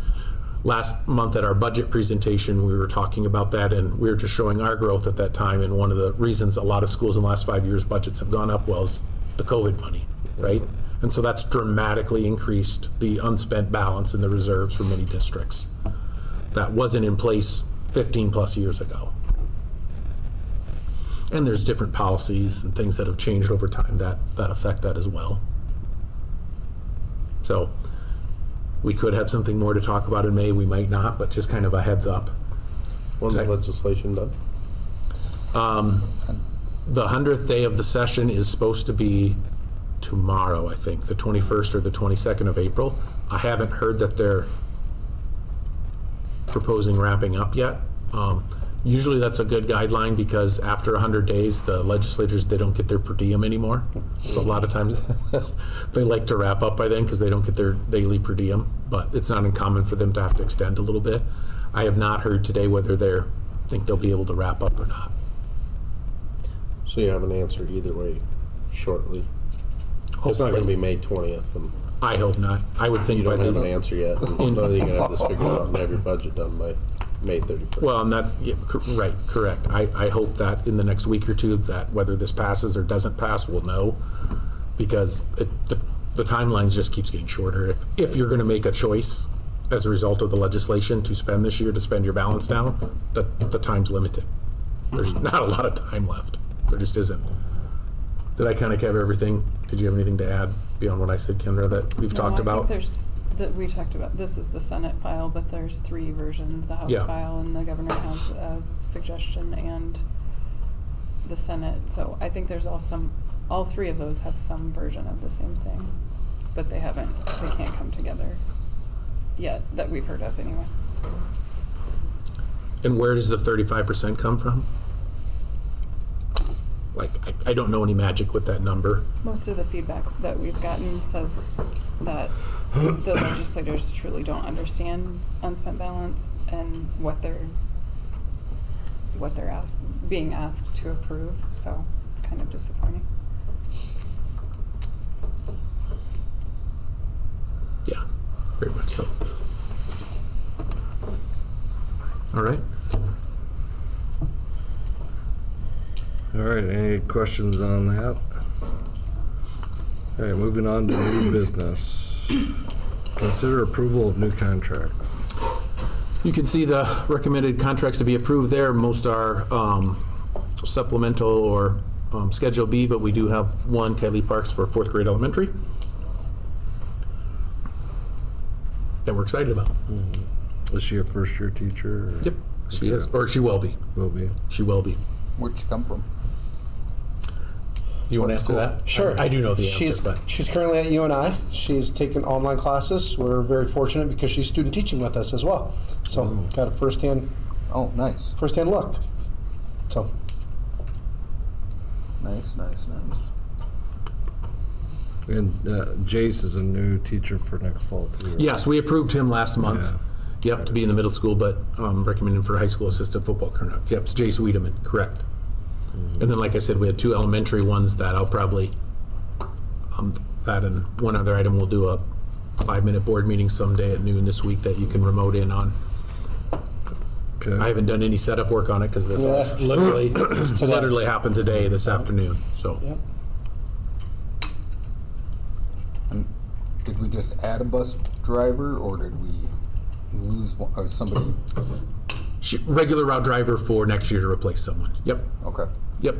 last month at our budget presentation, we were talking about that, and we were just showing our growth at that time, and one of the reasons a lot of schools in the last 5 years budgets have gone up was the COVID money, right? And so that's dramatically increased the unspent balance in the reserves for many districts. That wasn't in place 15 plus years ago. And there's different policies and things that have changed over time that affect that as well. So we could have something more to talk about in May, we might not, but just kind of a heads up. When's the legislation done? The 100th day of the session is supposed to be tomorrow, I think, the 21st or the 22nd of April. I haven't heard that they're proposing wrapping up yet. Usually that's a good guideline, because after 100 days, the legislators, they don't get their per diem anymore. So a lot of times they like to wrap up by then, because they don't get their daily per diem, but it's not uncommon for them to have to extend a little bit. I have not heard today whether they think they'll be able to wrap up or not. So you have an answer either way shortly. It's not going to be May 20th, and I hope not. I would think you don't by have then. an answer yet. And you're going to have this figured out and have your budget done by May 31st. Well, and that's right, correct. I hope that in the next week or two, that whether this passes or doesn't pass, we'll know, because the timelines just keeps getting shorter. If you're going to make a choice as a result of the legislation to spend this year, to spend your balance down, the time's limited. There's not a lot of time left. There just isn't. Did I kind of cover everything? Did you have anything to add beyond what I said, Kendra, that we've talked about? I think that we talked about, this is the Senate file, but there's 3 versions, the House Yeah. file, and the governor has a suggestion, and the Senate. So I think there's all 3 of those have some version of the same thing, but they can't come together yet, that we've heard of anyway. And where does the 35% come from? Like, I don't know any magic with that number. Most of the feedback that we've gotten says that the legislators truly don't understand unspent balance and what they're being asked to approve, so it's kind of disappointing. Yeah, very much so. All right. All right, any questions on that? All right, moving on to new business. Consider approval of new contracts. You can see the recommended contracts to be approved there. Most are supplemental or Schedule B, but we do have one, Kelly Parks, for 4th grade elementary that we're excited about. Is she a first-year teacher? Or? Yep, she Okay. is, or she will be. Will be. She will be. Where'd you come from? Do you want to answer that? Sure. I do know the answer, but She's currently at UNI. She's taken online classes. We're very fortunate because she's student teaching with us as well. So got a firsthand Oh, nice. look. So Nice. And Jace is a new teacher for next fall too. right? yes, we approved him last month. Yeah. Yep, to be in the middle school, but recommended for high school assistant football conduct. Yep, it's Jace Wiedemann, correct. And then, like I said, we had 2 elementary ones that I'll probably, that and one other item, we'll do a 5-minute board meeting someday at noon this week that you can remote in on. Okay. I haven't done any setup work on it because this Yeah. literally happened today, this afternoon, so. yep. And did we just add a bus driver, or did we lose one, or somebody? Regular route driver for next year to replace someone. Yep, Okay. yep.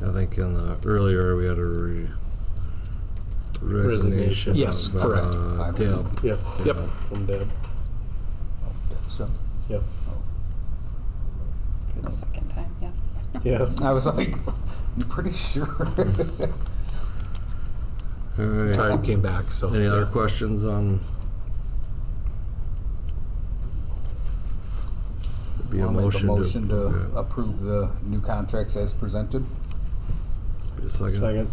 I think in the earlier we had a resignation. Yes, of, correct. Deb. Yep. Yep. From Deb. So, Yep. For the second time, yes. Yeah. I was like, I'm pretty sure. All right. Time came back, so. Any other yeah. questions on? Be I'll make a motion to okay. approve the new contracts as presented. Be a second. Second.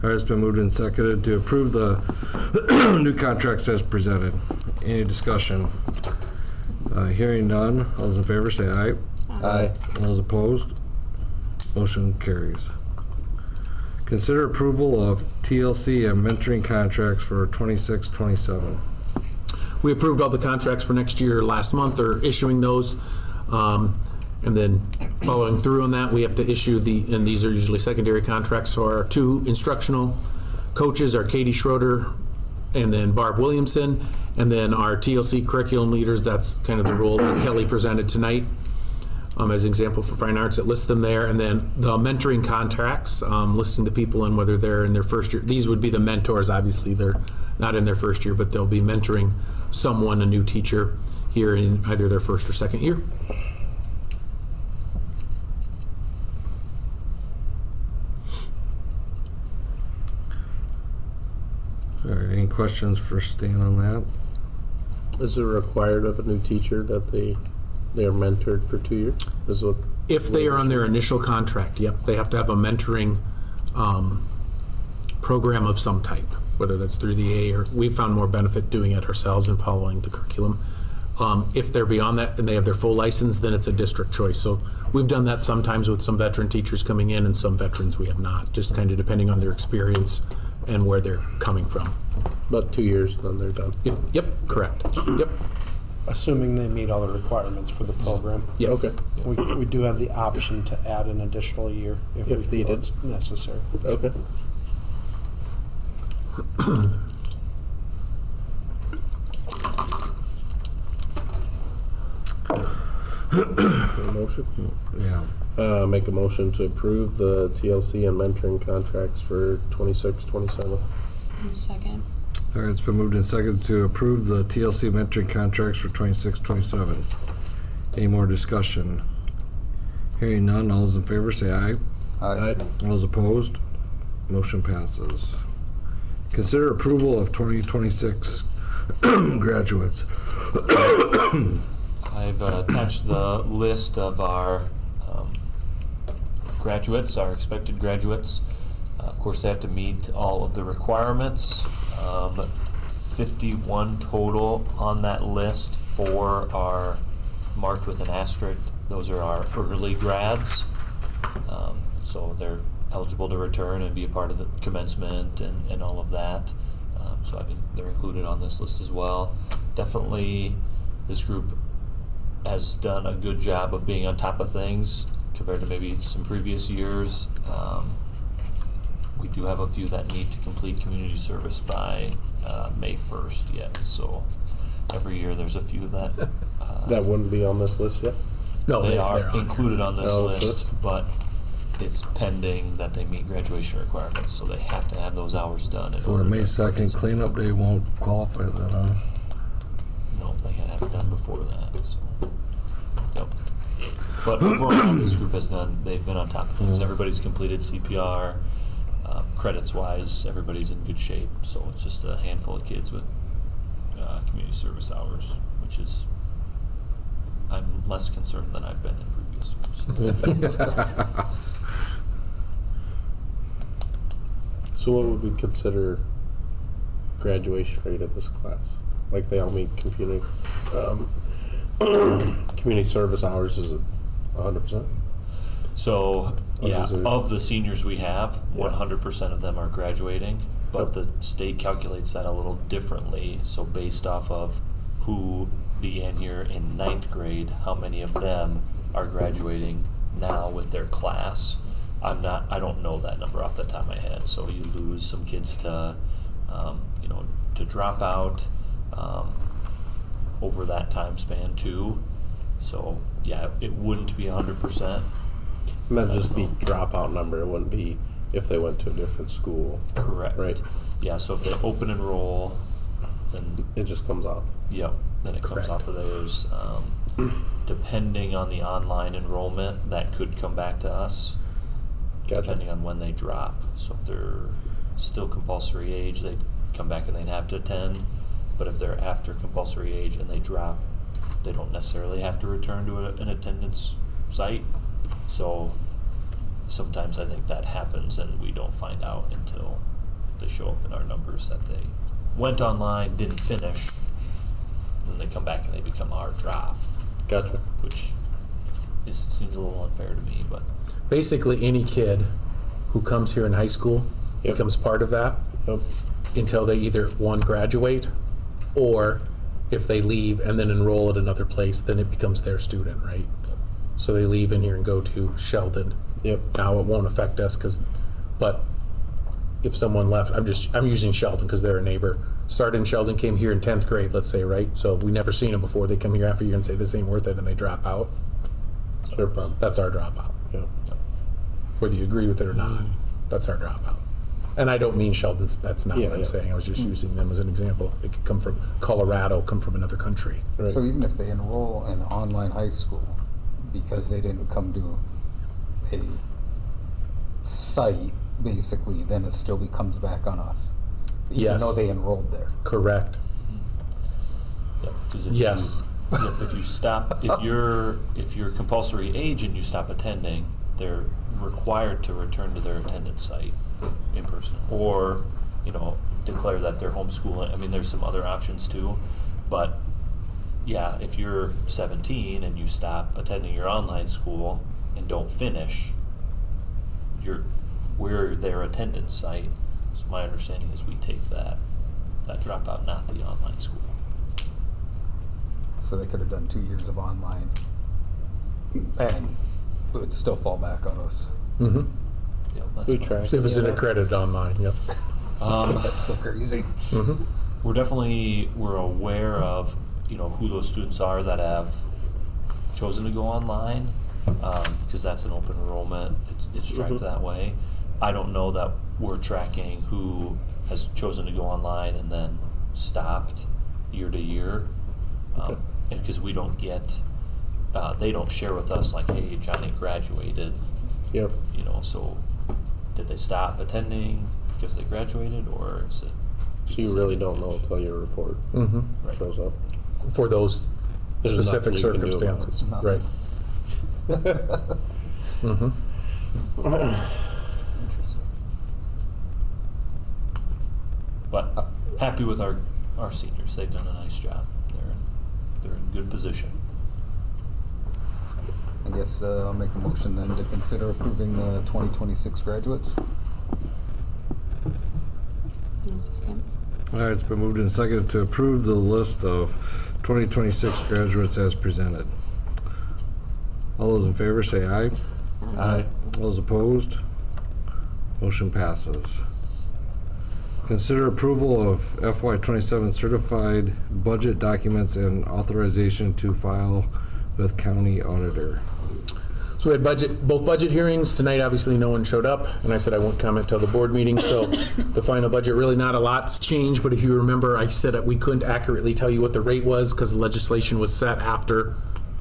All right, it's been moved and seconded to approve the new contracts as presented. Any discussion? Hearing none, all those in favor say aye. Aye. All those opposed? Motion carries. Consider approval of TLC and mentoring contracts for 26-27. We approved all the contracts for next year last month, or issuing those. And then following through on that, we have to issue and these are usually secondary contracts for our 2 instructional coaches, our Katie Schroeder and then Barb Williamson, and then our TLC curriculum leaders. That's kind of the role that Kelly presented tonight. As an example for fine arts, it lists them there. And then the mentoring contracts, listing the people and whether they're in their first year. These would be the mentors, obviously. They're not in their first year, but they'll be mentoring someone, a new teacher, here in either their first or second year. All right, any questions for Stan on that? Is it required of a new teacher that they're mentored for 2 years? Is what? If they are on their initial contract, yep, they have to have a mentoring program of some type, whether that's through the A or we found more benefit doing it ourselves and following the curriculum. If they're beyond that and they have their full license, then it's a district choice. So we've done that sometimes with some veteran teachers coming in and some veterans we have not, just kind of depending on their experience and where they're coming from. About 2 years, then they're done. Yep, correct. Yep. Assuming they meet all the requirements for the program. Yep. Okay. We do have the option to add an additional year if we If feel needed. it's necessary. Okay. Motion? Yeah. Make a motion to approve the TLC and mentoring contracts for 26-27. Second. All right, it's been moved and seconded to approve the TLC mentoring contracts for 26-27. Any more discussion? Hearing none, all those in favor say aye. Aye. All those opposed? Motion passes. Consider approval of 2026 graduates. I've attached the list of our graduates, our expected graduates. Of course, they have to meet all of the requirements. 51 total on that list. 4 are marked with an asterisk. Those are our early grads. So they're eligible to return and be a part of the commencement and all of that. So they're included on this list as well. Definitely, this group has done a good job of being on top of things compared to maybe some previous years. We do have a few that need to complete community service by May 1st yet. So every year there's a few that That wouldn't be on this list yet? No, they they're are on included on this Oh, it's list, but it's pending that they meet graduation requirements, so they have to have those hours done. In So order the May to 2nd participate. cleanup day won't qualify then, huh? No, they gotta have it done before that, so. Yep. But overall, this group has they've been on top of things. Everybody's completed CPR. Credits-wise, everybody's in good shape, so it's just a handful of kids with community service hours, which is, I'm less concerned than I've been in previous years. So what would we consider graduation rate of this class? Like they all meet community service hours, is it 100%? So, Or yeah, is it- of the seniors we have, Yeah. 100% of them are graduating, but the state calculates that a little differently. So based off of who began here in 9th grade, how many of them are graduating now with their class? I don't know that number off the top of my head. So you lose some kids to, to drop out over that time span too. So yeah, it wouldn't be 100%. And that'd just be dropout number, it wouldn't be if they went to a different school. Correct. Right. Yeah, so if they open enroll, then, It just comes off. yep, then it comes Correct. off of those. Depending on the online enrollment, that could come back to us, depending Gotcha. on when they drop. So if they're still compulsory age, they'd come back and they'd have to attend. But if they're after compulsory age and they drop, they don't necessarily have to return to an attendance site. So sometimes I think that happens and we don't find out until they show up in our numbers that they went online, didn't finish, then they come back and they become our drop, Gotcha. which seems a little unfair to me, but Basically, any kid who comes here in high school Yep. becomes part of that Yep. until they either, one, graduate, or if they leave and then enroll at another place, then it becomes their student, right? So they leave in here and go to Sheldon. Yep. Now, it won't affect us but if someone left, I'm using Sheldon because they're a neighbor. Started in Sheldon, came here in 10th grade, let's say, right? So we never seen them before. They come here after, you're gonna say this ain't worth it, and they drop out. It's their problem. That's our dropout. Yep. Whether you agree with it or not, that's our dropout. And I don't mean Sheldon's, that's not Yeah, what I'm yeah. saying. I was just using them as an example. It could come from Colorado, come from another country. Right. So even if they enroll in online high school because they didn't come to a site, basically, then it still becomes back on us. Even Yes. though they enrolled there. Correct. yeah, because if Yes. if you stop, if you're compulsory age and you stop attending, they're required to return to their attendance site in person, or declare that they're homeschooling. I mean, there's some other options too, but yeah, if you're 17 and you stop attending your online school and don't finish, we're their attendance site. So my understanding is we take that dropout, not the online school. So they could have done 2 years of online and it would still fall back on us. Mm-hmm. Yeah, that's We fine. track. So if it's Yeah. an accredited online, yep. That's so crazy. Mm-hmm. We're aware of who those students are that have chosen to go online, because that's an open enrollment. It's tracked that way. I don't know that we're tracking who has chosen to go online and then stopped year to year. Okay. And because we don't get, they don't share with us like, hey, Johnny graduated, Yep. you know, so did they stop attending because they graduated, or is it? So you because they really didn't don't know finish? until your report Mm-hmm. Right. shows up. For those There's specific nothing you can do about it. circumstances, Nothing. right? Mm-hmm. Interesting. But happy with our seniors. They've done a nice job. They're in good position. I guess I'll make a motion then to consider approving the 2026 graduates. I'll second. All right, it's been moved and seconded to approve the list of 2026 graduates as presented. All those in favor say aye. Aye. All those opposed? Motion passes. Consider approval of FY27 certified budget documents and authorization to file with county auditor. So we had both budget hearings. Tonight, obviously, no one showed up, and I said I won't comment till the board meeting, so the final budget, really not a lot's changed, but if you remember, I said that we couldn't accurately tell you what the rate was because the legislation was set after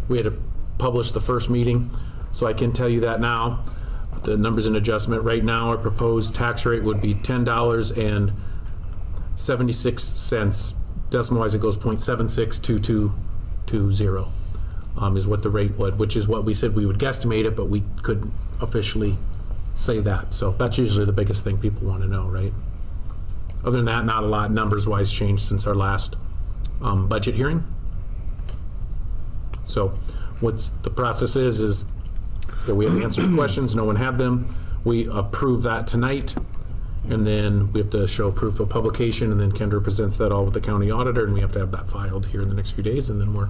we had to publish the first meeting, so I can tell you that now. The numbers in adjustment right now, our proposed tax rate would be $10.76. Decimal-wise, it goes .762220. Is what the rate would, which is what we said we would guesstimate it, but we couldn't officially say that. So that's usually the biggest thing people want to know, right? Other than that, not a lot numbers-wise changed since our last budget hearing. So what's the process is that we have answered questions, no one had them. We approve that tonight, and then we have to show proof of publication, and then Kendra presents that all with the county auditor, and we have to have that filed here in the next few days, and then we're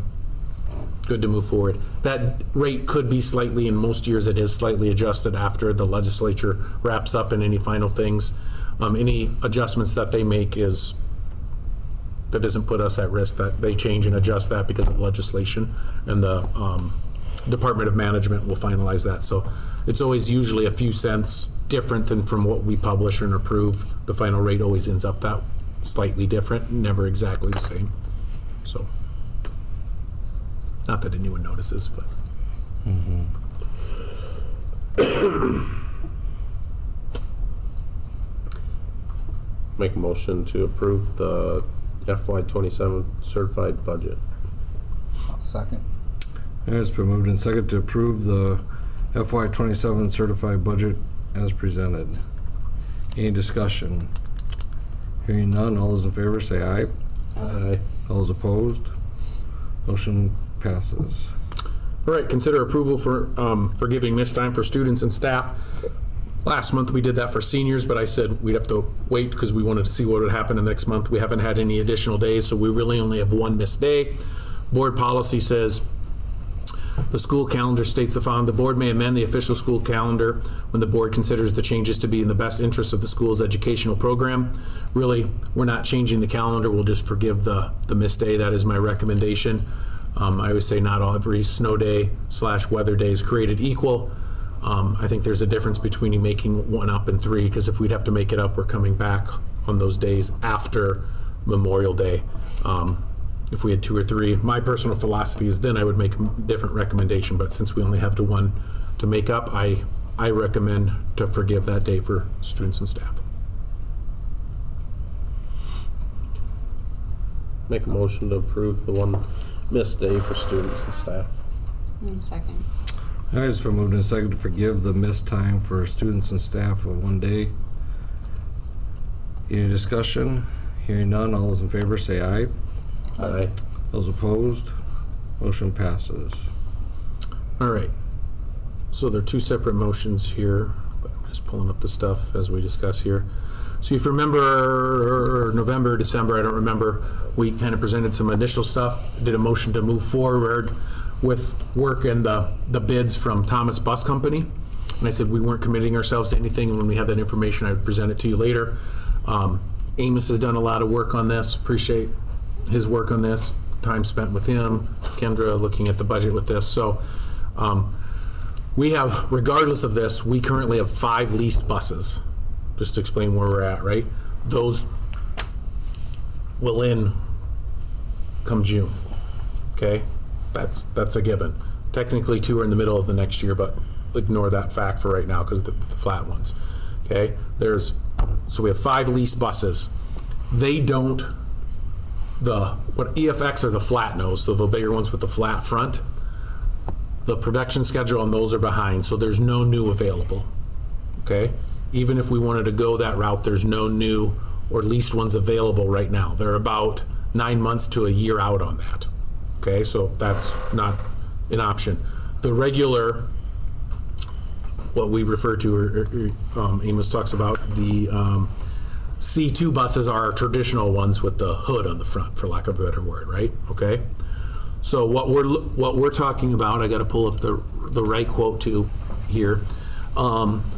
good to move forward. That rate could be slightly, in most years it is slightly adjusted after the legislature wraps up and any final things. Any adjustments that they make that doesn't put us at risk, that they change and adjust that because of legislation, and the Department of Management will finalize that. So it's always usually a few cents different than from what we publish and approve. The final rate always ends up that slightly different, never exactly the same. So. Not that anyone notices, but. Make a motion to approve the FY27 certified budget. I'll second. All right, it's been moved and seconded to approve the FY27 certified budget as presented. Any discussion? Hearing none, all those in favor say aye. Aye. All those opposed? Motion passes. All right, consider approval for giving missed time for students and staff. Last month, we did that for seniors, but I said we'd have to wait because we wanted to see what would happen the next month. We haven't had any additional days, so we really only have one missed day. Board policy says, the school calendar states the following: the board may amend the official school calendar when the board considers the changes to be in the best interest of the school's educational program. Really, we're not changing the calendar, we'll just forgive the missed day. That is my recommendation. I always say not every snow day / weather day is created equal. I think there's a difference between making one up and three, because if we'd have to make it up, we're coming back on those days after Memorial Day. If we had 2 or 3, my personal philosophy is then I would make a different recommendation, but since we only have the one to make up, I recommend to forgive that day for students and staff. Make a motion to approve the one missed day for students and staff. Second. All right, it's been moved and seconded to forgive the missed time for students and staff of one day. Any discussion? Hearing none, all those in favor say aye. Aye. Those opposed? Motion passes. All right. So there are 2 separate motions here, but I'm just pulling up the stuff as we discuss here. So if you remember November, December, I don't remember, we kind of presented some initial stuff, did a motion to move forward with work and the bids from Thomas Bus Company. And I said we weren't committing ourselves to anything, and when we have that information, I would present it to you later. Amos has done a lot of work on this. Appreciate his work on this, time spent with him, Kendra looking at the budget with this. So we have, regardless of this, we currently have 5 leased buses, just to explain where we're at, right? Those, will end come June. Okay, that's a given. Technically, 2 are in the middle of the next year, but ignore that fact for right now because the flat ones. Okay, so we have 5 leased buses. They don't, what EFX are the flat nose, so the bigger ones with the flat front. The production schedule on those are behind, so there's no new available. Okay, even if we wanted to go that route, there's no new or leased ones available right now. They're about 9 months to a year out on that. Okay, so that's not an option. The regular, what we refer to, or Amos talks about, the C2 buses are our traditional ones with the hood on the front, for lack of a better word, right? Okay. So what we're talking about, I got to pull up the right quote to here.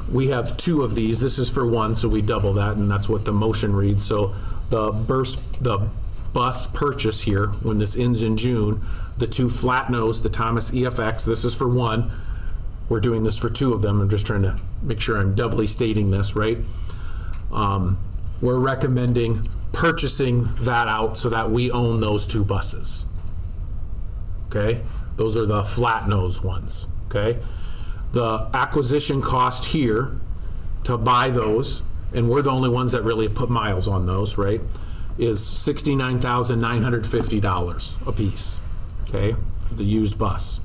We have 2 of these. This is for 1, so we double that, and that's what the motion reads. So the bus purchase here, when this ends in June, the 2 flat nose, the Thomas EFX. This is for 1. We're doing this for 2 of them. I'm just trying to make sure I'm doubly stating this, right? We're recommending purchasing that out so that we own those 2 buses. Okay, those are the flat nose ones. Okay, the acquisition cost here to buy those, and we're the only ones that really have put miles on those, right, is $69,950 a piece. Okay, for the used bus.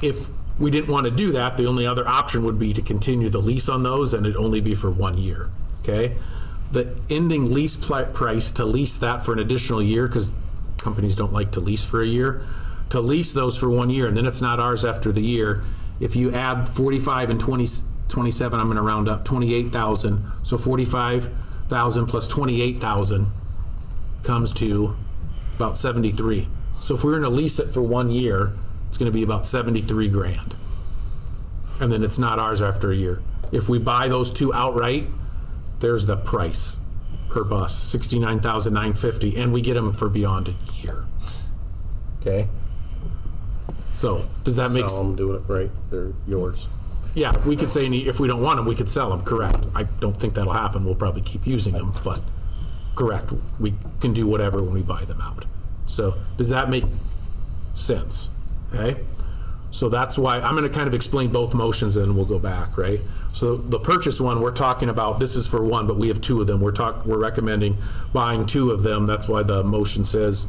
If we didn't want to do that, the only other option would be to continue the lease on those, and it'd only be for 1 year. Okay, the ending lease price to lease that for an additional year, because companies don't like to lease for a year, to lease those for 1 year, and then it's not ours after the year. If you add 45 and 27, I'm going to round up 28,000. So 45,000 plus 28,000 comes to about 73. So if we're going to lease it for 1 year, it's going to be about 73 grand. And then it's not ours after a year. If we buy those 2 outright, there's the price per bus, $69,950, and we get them for beyond a year. Okay? So, does that make Sell them, do it right, they're yours. Yeah, we could say if we don't want them, we could sell them, correct. I don't think that'll happen. We'll probably keep using them, but correct. We can do whatever when we buy them out. So, does that make sense? Okay? So that's why I'm going to kind of explain both motions and then we'll go back, right? So the purchase one, we're talking about, this is for 1, but we have 2 of them. We're recommending buying 2 of them. That's why the motion says,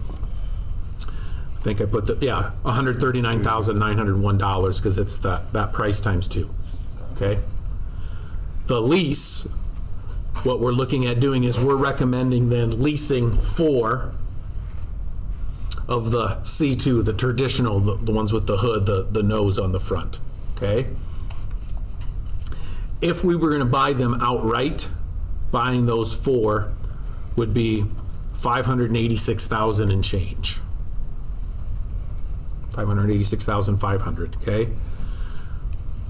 I think I put $139,901 because it's that price times 2. Okay? The lease, what we're looking at doing is we're recommending then leasing 4 of the C2, the traditional, the ones with the hood, the nose on the front. Okay? If we were going to buy them outright, buying those 4 would be $586,000 and change. $586,500, okay?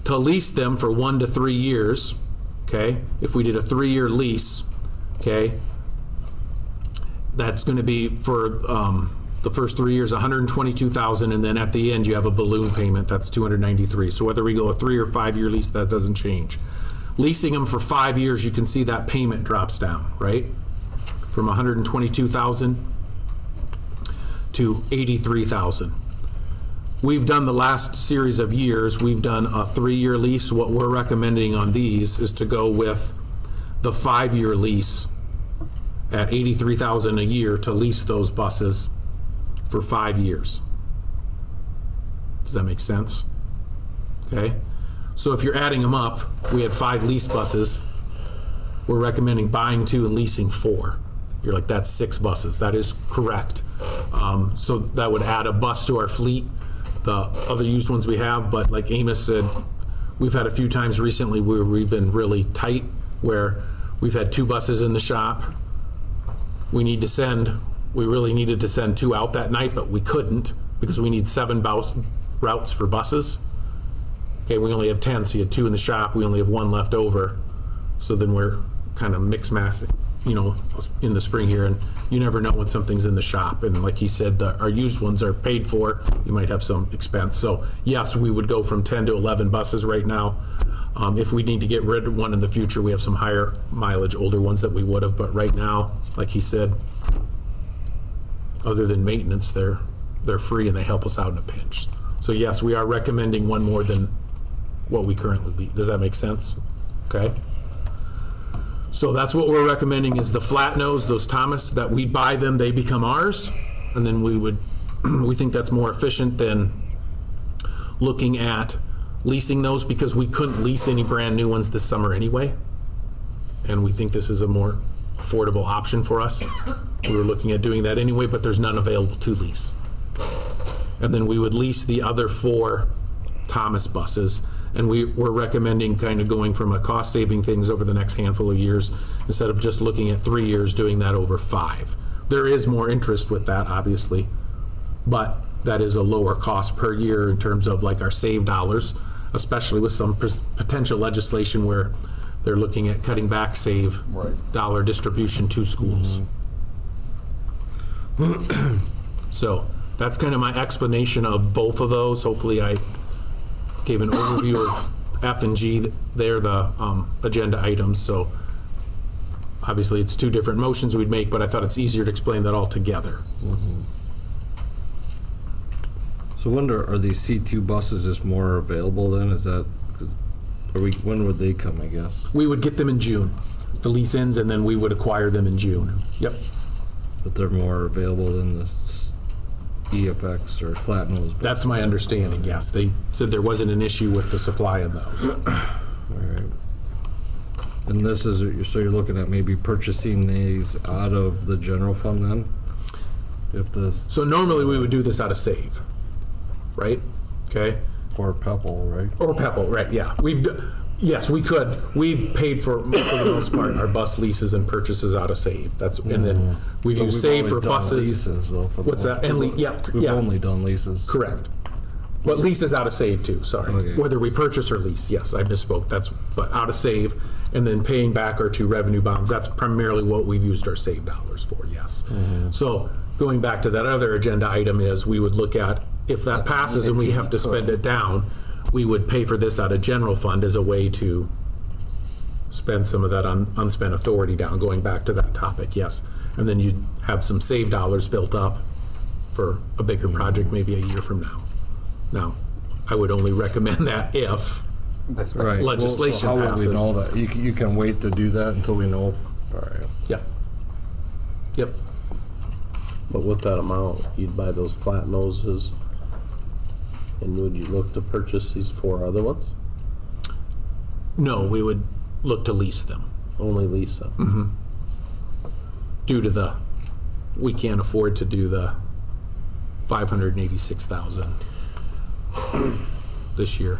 To lease them for 1 to 3 years, okay? If we did a 3-year lease, okay, that's going to be for the first 3 years, $122,000, and then at the end you have a balloon payment. That's $293. So whether we go a 3 or 5-year lease, that doesn't change. Leasing them for 5 years, you can see that payment drops down, right? From $122,000 to $83,000. We've done the last series of years, we've done a 3-year lease. What we're recommending on these is to go with the 5-year lease at $83,000 a year to lease those buses for 5 years. Does that make sense? Okay. So if you're adding them up, we had 5 lease buses. We're recommending buying 2 and leasing 4. You're like, that's 6 buses. That is correct. So that would add a bus to our fleet, the other used ones we have. But like Amos said, we've had a few times recently where we've been really tight, where we've had 2 buses in the shop. We really needed to send 2 out that night, but we couldn't because we need 7 routes for buses. Okay, we only have 10, so you had 2 in the shop. We only have 1 left over. So then we're kind of mix massing, in the spring here, and you never know when something's in the shop. And like he said, our used ones are paid for. You might have some expense. So yes, we would go from 10 to 11 buses right now. If we need to get rid of one in the future, we have some higher mileage, older ones that we would have. But right now, like he said, other than maintenance, they're free and they help us out in a pinch. So yes, we are recommending one more than what we currently lease. Does that make sense? Okay. So that's what we're recommending is the flat nose, those Thomas, that we buy them, they become ours. And then we think that's more efficient than looking at leasing those because we couldn't lease any brand new ones this summer anyway. And we think this is a more affordable option for us. We were looking at doing that anyway, but there's none available to lease. And then we would lease the other 4 Thomas buses. And we're recommending kind of going from a cost-saving things over the next handful of years, instead of just looking at 3 years, doing that over 5. There is more interest with that, obviously, but that is a lower cost per year in terms of like our save dollars, especially with some potential legislation where they're looking at cutting back save dollar distribution to schools. So that's kind of my explanation of both of those. Hopefully I gave an overview of F and G. They're the agenda items. So obviously it's 2 different motions we'd make, but I thought it's easier to explain that all together. So when are these C2 buses just more available then? Is that, when would they come, I guess? We would get them in June. The lease ends and then we would acquire them in June. Yep. But they're more available than the EFX or flat nose buses? That's my understanding, yes. They said there wasn't an issue with the supply of those. All right. And this is, so you're looking at maybe purchasing these out of the general fund then? If this, So normally we would do this out of save, right? Okay? or Pepple, right? Or Pepple, right, yeah. Yes, we could. We've paid for the most part, our bus leases and purchases out of save. That's, and then we've But used save always for done buses. leases, though, for the What's that? most And, part. yep, We've yeah. only done leases. Correct. But leases out of save too, sorry. Okay. Whether we purchase or lease, yes, I misspoke. That's, but out of save, and then paying back our 2 revenue bonds, that's primarily what we've used our save dollars for, yes. So going back to that other agenda item is, we would look at, if that passes and we have to spend it down, we would pay for this out of general fund as a way to spend some of that unspent authority down, going back to that topic, yes. And then you'd have some save dollars built up for a bigger project maybe a year from now. Now, I would only recommend that if, That's Right. Legislation Well, so how passes. would we know that? You can wait to do that until we know. All right. yeah. Yep. But with that amount, you'd buy those flat noses, and would you look to purchase these 4 other ones? No, we would look to lease them Only lease them? due to we can't afford to do the 586,000 this year.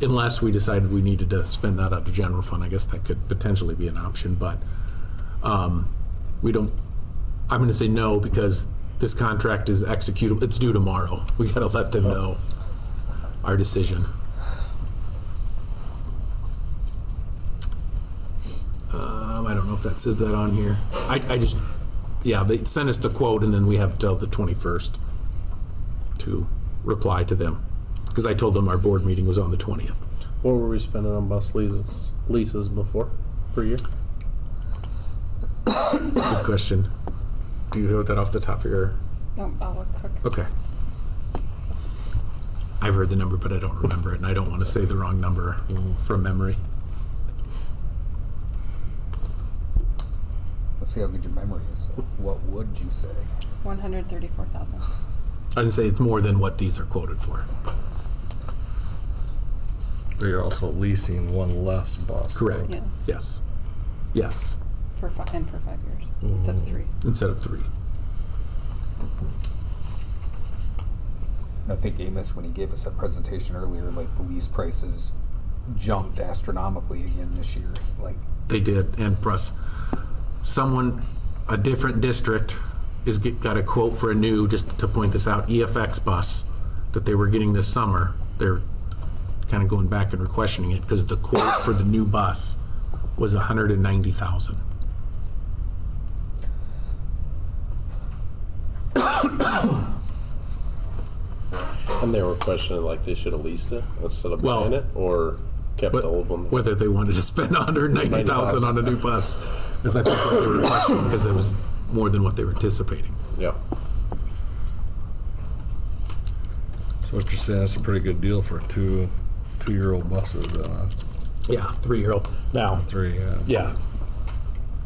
Unless we decided we needed to spend that out of general fund, I guess that could potentially be an option, but we don't, I'm gonna say no, because this contract is executable, it's due tomorrow. We gotta let them know our decision. I don't know if that says that on here. I just, yeah, they sent us the quote and then we have till the 21st to reply to them. Because I told them our board meeting was on the 20th. What were we spending on bus leases before, per year? Good question. Do you know that off the top of your, No, I'll look quick. okay. I've heard the number, but I don't remember it, and I don't want to say the wrong number from memory. Let's see how good your memory is. What would you say? 134,000. I didn't say it's more than what these are quoted for. But you're also leasing one less bus. Correct. Yeah. Yes. Yes, For 5 years instead of 3. instead of 3. I think Amos, when he gave us that presentation earlier, like the lease prices jumped astronomically again this year. Like, They did, and plus, a different district got a quote for a new, just to point this out, EFX bus that they were getting this summer. They're kind of going back and re-questioning it, because the quote for the new bus was $190,000. And they were questioning like they should have leased it instead of Well, buying it, or kept the old one? Whether they wanted to spend $190,000 on a new bus is, I think, what they were questioning, because it was more than what they were anticipating. Yeah. what you're saying, that's a pretty good deal for two-year-old buses, Yeah, 3-year-old. Now, 3, yeah.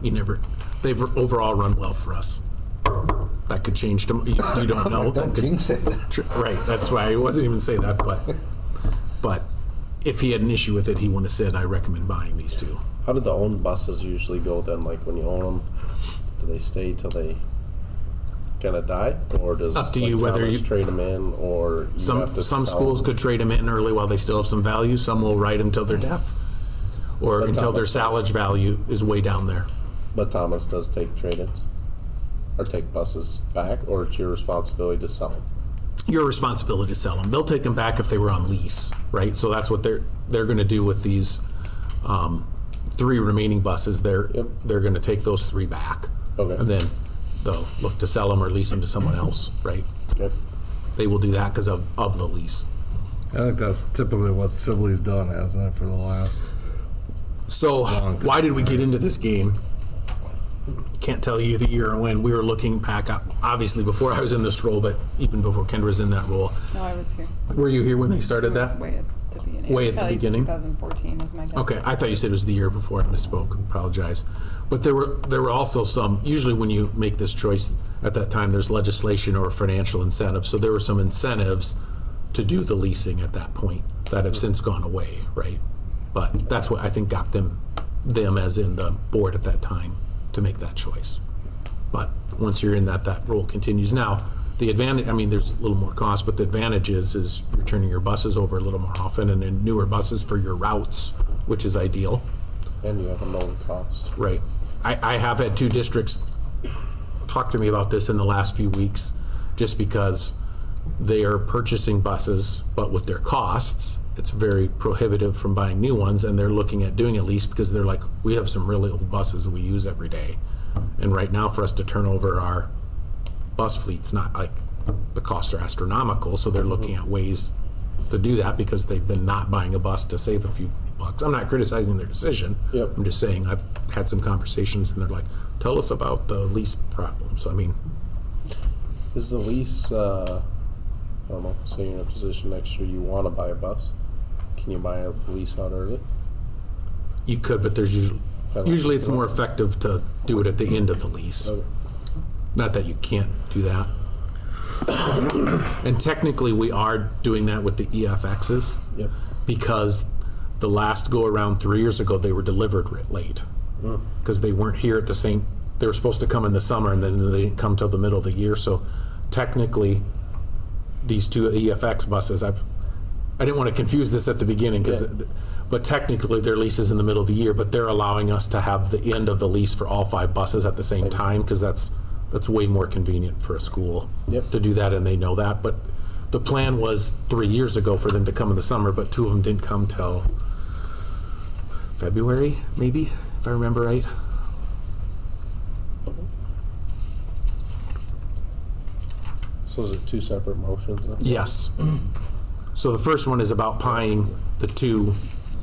yeah, they've overall run well for us. That could change to, you don't know. Don't jinx it. Right, that's why I wasn't even say that, but if he had an issue with it, he wouldn't have said, I recommend buying these two. How did the owned buses usually go then? Like when you own them, do they stay till they kind of die, or does Up to like you whether Thomas you- trade them in, or you have to Some sell schools them? could trade them in early while they still have some value, some will ride until they're deaf, or But until their Thomas does. salvage value is way down there. But Thomas does take trade-ins, or take buses back, or it's your responsibility to sell them. Your responsibility to sell them. They'll take them back if they were on lease, right? So that's what they're going to do with these 3 remaining buses. They're Yep. going to take those 3 back, Okay. and then they'll look to sell them or lease them to someone else, right? Okay. They will do that because of the lease. I think that's typically what Sibley's done, hasn't it, for the last? So why did we get into this game? Can't tell you the year or when. We were looking back, obviously before I was in this role, but even before Kendra was in that role. No, I was here. Were you here when they started It was that? way at the beginning. Way It's at the probably beginning? 2014 is my guess. Okay, I thought you said it was the year before. I misspoke. Apologize. But there were also some. Usually, when you make this choice at that time, there's legislation or financial incentives. So there were some incentives to do the leasing at that point that have since gone away, right? But that's what I think got them as in the board at that time to make that choice. But once you're in that role continues. Now, the advantage, I mean, there's a little more cost, but the advantage is you're turning your buses over a little more often and then newer buses for your routes, which is ideal. And you have a known cost. Right. I have had 2 districts talk to me about this in the last few weeks, just because they are purchasing buses, but with their costs, it's very prohibitive from buying new ones, and they're looking at doing a lease because they're like, we have some really old buses that we use every day. And right now, for us to turn over our bus fleet's not like, the costs are astronomical, so they're looking at ways to do that because they've been not buying a bus to save a few bucks. I'm not criticizing their decision. Yep. I'm just saying I've had some conversations and they're like, tell us about the lease problem. So I mean, Is the lease, I don't know, say you're in a position next year you want to buy a bus, can you buy a lease out early? you could, but there's usually it's more effective to do it at the end of the lease. Okay. Not that you can't do that. And technically, we are doing that with the EFXs. Yep. Because the last go around 3 years ago, they were delivered late. Because they weren't here at the same, they were supposed to come in the summer and then they didn't come till the middle of the year. So technically, these 2 EFX buses, I didn't want to confuse this at the beginning, but technically their lease is in the middle of the year, but they're allowing us to have the end of the lease for all 5 buses at the same time, because that's way more convenient for a school to do that, and they know that. But the plan was 3 years ago for them to come in the summer, but 2 of them didn't come till February, maybe, if I remember right. So is it 2 separate motions then? Yes. So the first one is about buying the 2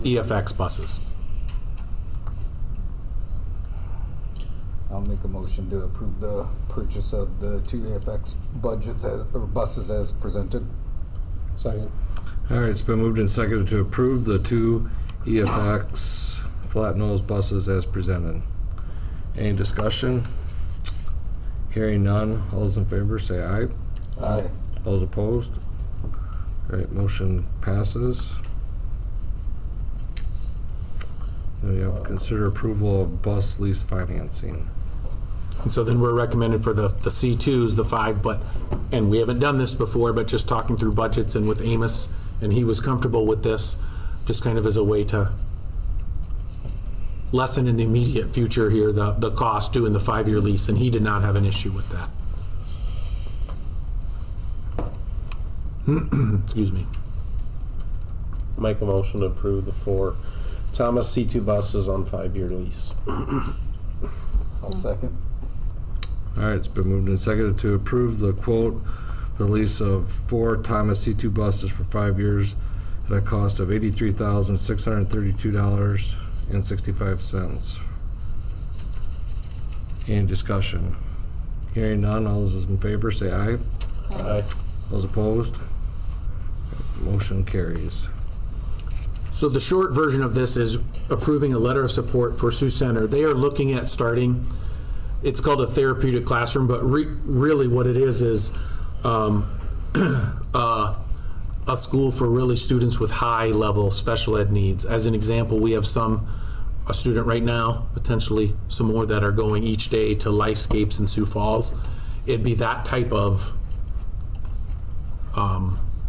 EFX buses. I'll make a motion to approve the purchase of the 2 AFX buses as presented. Second. All right, it's been moved and seconded to approve the 2 EFX flat nose buses as presented. Any discussion? Hearing none, all those in favor say aye. Aye. All those opposed? All right, motion passes. Then we have consider approval of bus lease financing. And so then we're recommended for the C2s, the 5, and we haven't done this before, but just talking through budgets and with Amos, and he was comfortable with this, just kind of as a way to lessen in the immediate future here, the cost doing the 5-year lease, and he did not have an issue with that. Excuse me. Make a motion to approve the 4 Thomas C2 buses on 5-year lease. I'll second. All right, it's been moved and seconded to approve the quote, the lease of 4 Thomas C2 buses for 5 years at a cost of $83,632.65. Any discussion? Hearing none, all those in favor say aye. Aye. Those opposed? Motion carries. So the short version of this is approving a letter of support for Sioux Center. They are looking at starting, it's called a therapeutic classroom, but really what it is a school for really students with high level special ed needs. As an example, we have a student right now, potentially some more that are going each day to Lifescapes in Sioux Falls. It'd be that type of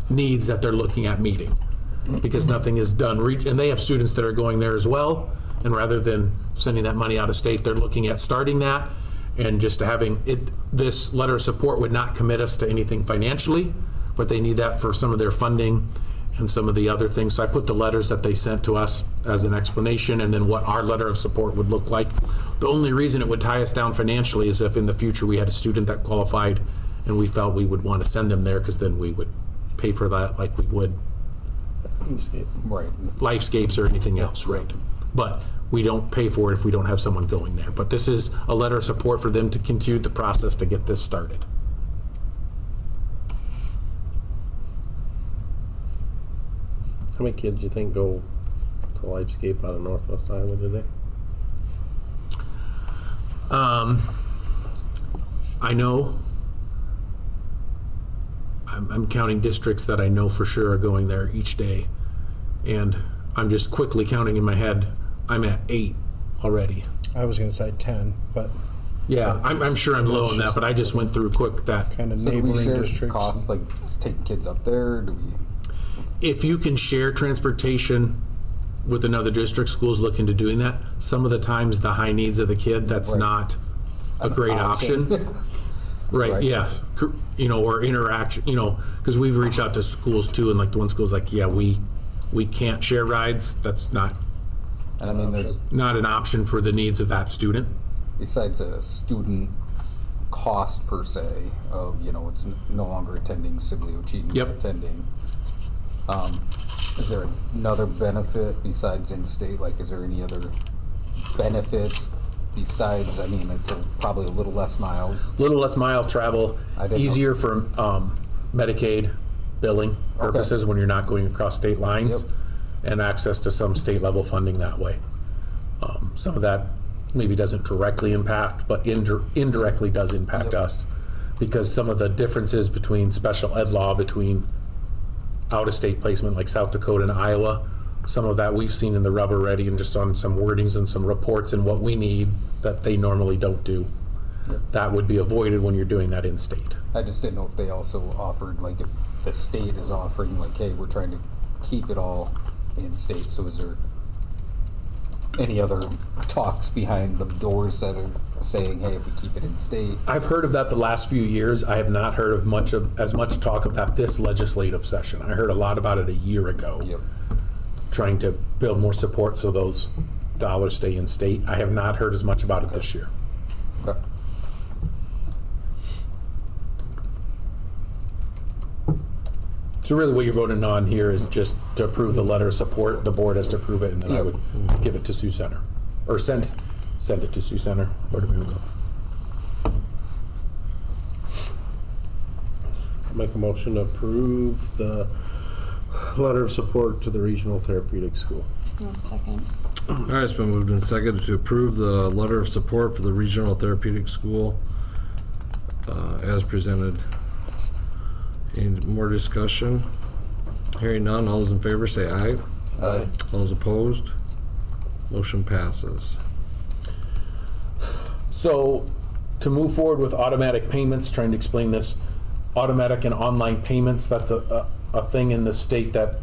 needs that they're looking at meeting, because nothing is done. And they have students that are going there as well, and rather than sending that money out of state, they're looking at starting that, and just having it, this letter of support would not commit us to anything financially, but they need that for some of their funding and some of the other things. So I put the letters that they sent to us as an explanation, and then what our letter of support would look like. The only reason it would tie us down financially is if in the future we had a student that qualified and we felt we would want to send them there, because then we would pay for that like we would Right. Lifescapes or anything else, right? But we don't pay for it if we don't have someone going there. But this is a letter of support for them to continue the process to get this started. How many kids do you think go to Lifescape out of Northwest Iowa today? I know, I'm counting districts that I know for sure are going there each day. And I'm just quickly counting in my head, I'm at 8 already. I was gonna say 10, but Yeah, I'm sure I'm low on that, but I just went through quick that kind of So do we neighboring share districts. costs, like taking kids up there? Do we? if you can share transportation with another district, schools look into doing that. Some of the times the high needs of the kid, that's Right. not a An great option. option. Right, Right. yes. Or interaction, because we've reached out to schools too, and like the one school's like, yeah, we can't share rides. That's not And I mean, there's, an option for the needs of that student. besides a student cost per se of, it's no longer attending Sibley Ochiden, Yep. attending. Is there another benefit besides in-state? Like, is there any other benefits besides, it's probably a little less miles. Little less mile travel, I didn't know. easier for Medicaid billing purposes when you're not going across state lines, Yep. and access to some state level funding that way. Some of that maybe doesn't directly impact, but indirectly does impact Yep. us, because some of the differences between special ed law between out-of-state placement like South Dakota and Iowa, some of that we've seen in the rub already, and just on some wordings and some reports and what we need that they normally don't do. Yep. That would be avoided when you're doing that in-state. I just didn't know if they also offered, like, if the state is offering, like, hey, we're trying to keep it all in-state, so is there any other talks behind the doors that are saying, hey, if we keep it in-state? I've heard of that the last few years. I have not heard of as much talk of that this legislative session. I heard a lot about it a year ago, Yep. trying to build more support so those dollars stay in state. I have not heard as much about it this year. Okay. So really what you're voting on here is just to approve the letter of support. The board has to approve it, and then I would give it to Sioux Center. Or send it to Sioux Center, where do we go? Make a motion to approve the letter of support to the Regional Therapeutic School. No, second. All right, it's been moved and seconded to approve the letter of support for the Regional Therapeutic School as presented. Any more discussion? Hearing none, all those in favor say aye. Aye. All those opposed? Motion passes. So to move forward with automatic payments, trying to explain this, automatic and online payments, that's a thing in the state that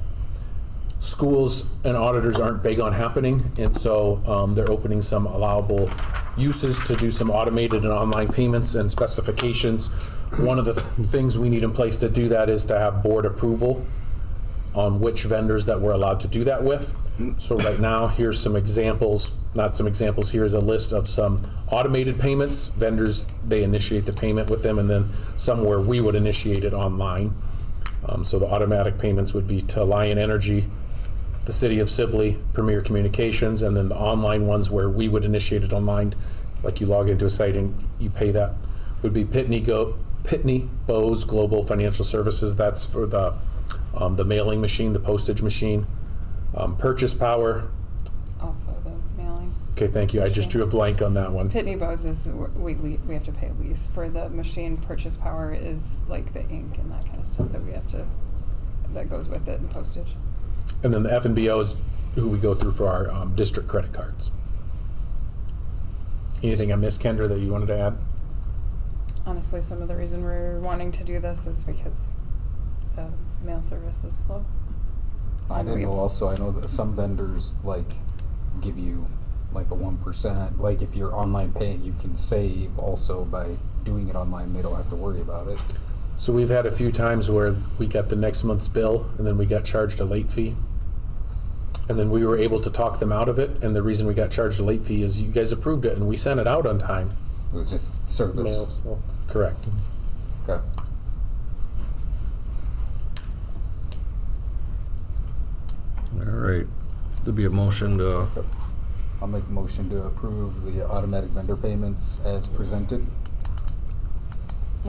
schools and auditors aren't big on happening. And so they're opening some allowable uses to do some automated and online payments and specifications. One of the things we need in place to do that is to have board approval on which vendors that we're allowed to do that with. So right now, here's some examples, not some examples, here's a list of some automated payments. Vendors, they initiate the payment with them, and then somewhere we would initiate it online. So the automatic payments would be to Lion Energy, the City of Sibley, Premier Communications, and then the online ones where we would initiate it online, like you log into a site and you pay that, would be Pitney Bowes Global Financial Services. That's for the the mailing machine, the postage machine, purchase power. Also the mailing. Okay, thank you. I just drew a blank on that one. Pitney Bowes is, we have to pay a lease for the machine. Purchase power is like the ink and that kind of stuff that we have to, that goes with it, and postage. And then the F&BO is who we go through for our district credit cards. Anything I missed, Kendra, that you wanted to add? Honestly, some of the reason we're wanting to do this is because the mail service is slow. I didn't know also, I know that some vendors like give you like a 1%, like if you're online paying, you can save also by doing it online, they don't have to worry about it. So we've had a few times where we got the next month's bill and then we got charged a late fee. And then we were able to talk them out of it, and the reason we got charged a late fee is you guys approved it and we sent it out on time. It was just service. Mail, so. Correct. Okay. All right. There'll be a motion to, I'll make a motion to approve the automatic vendor payments as presented.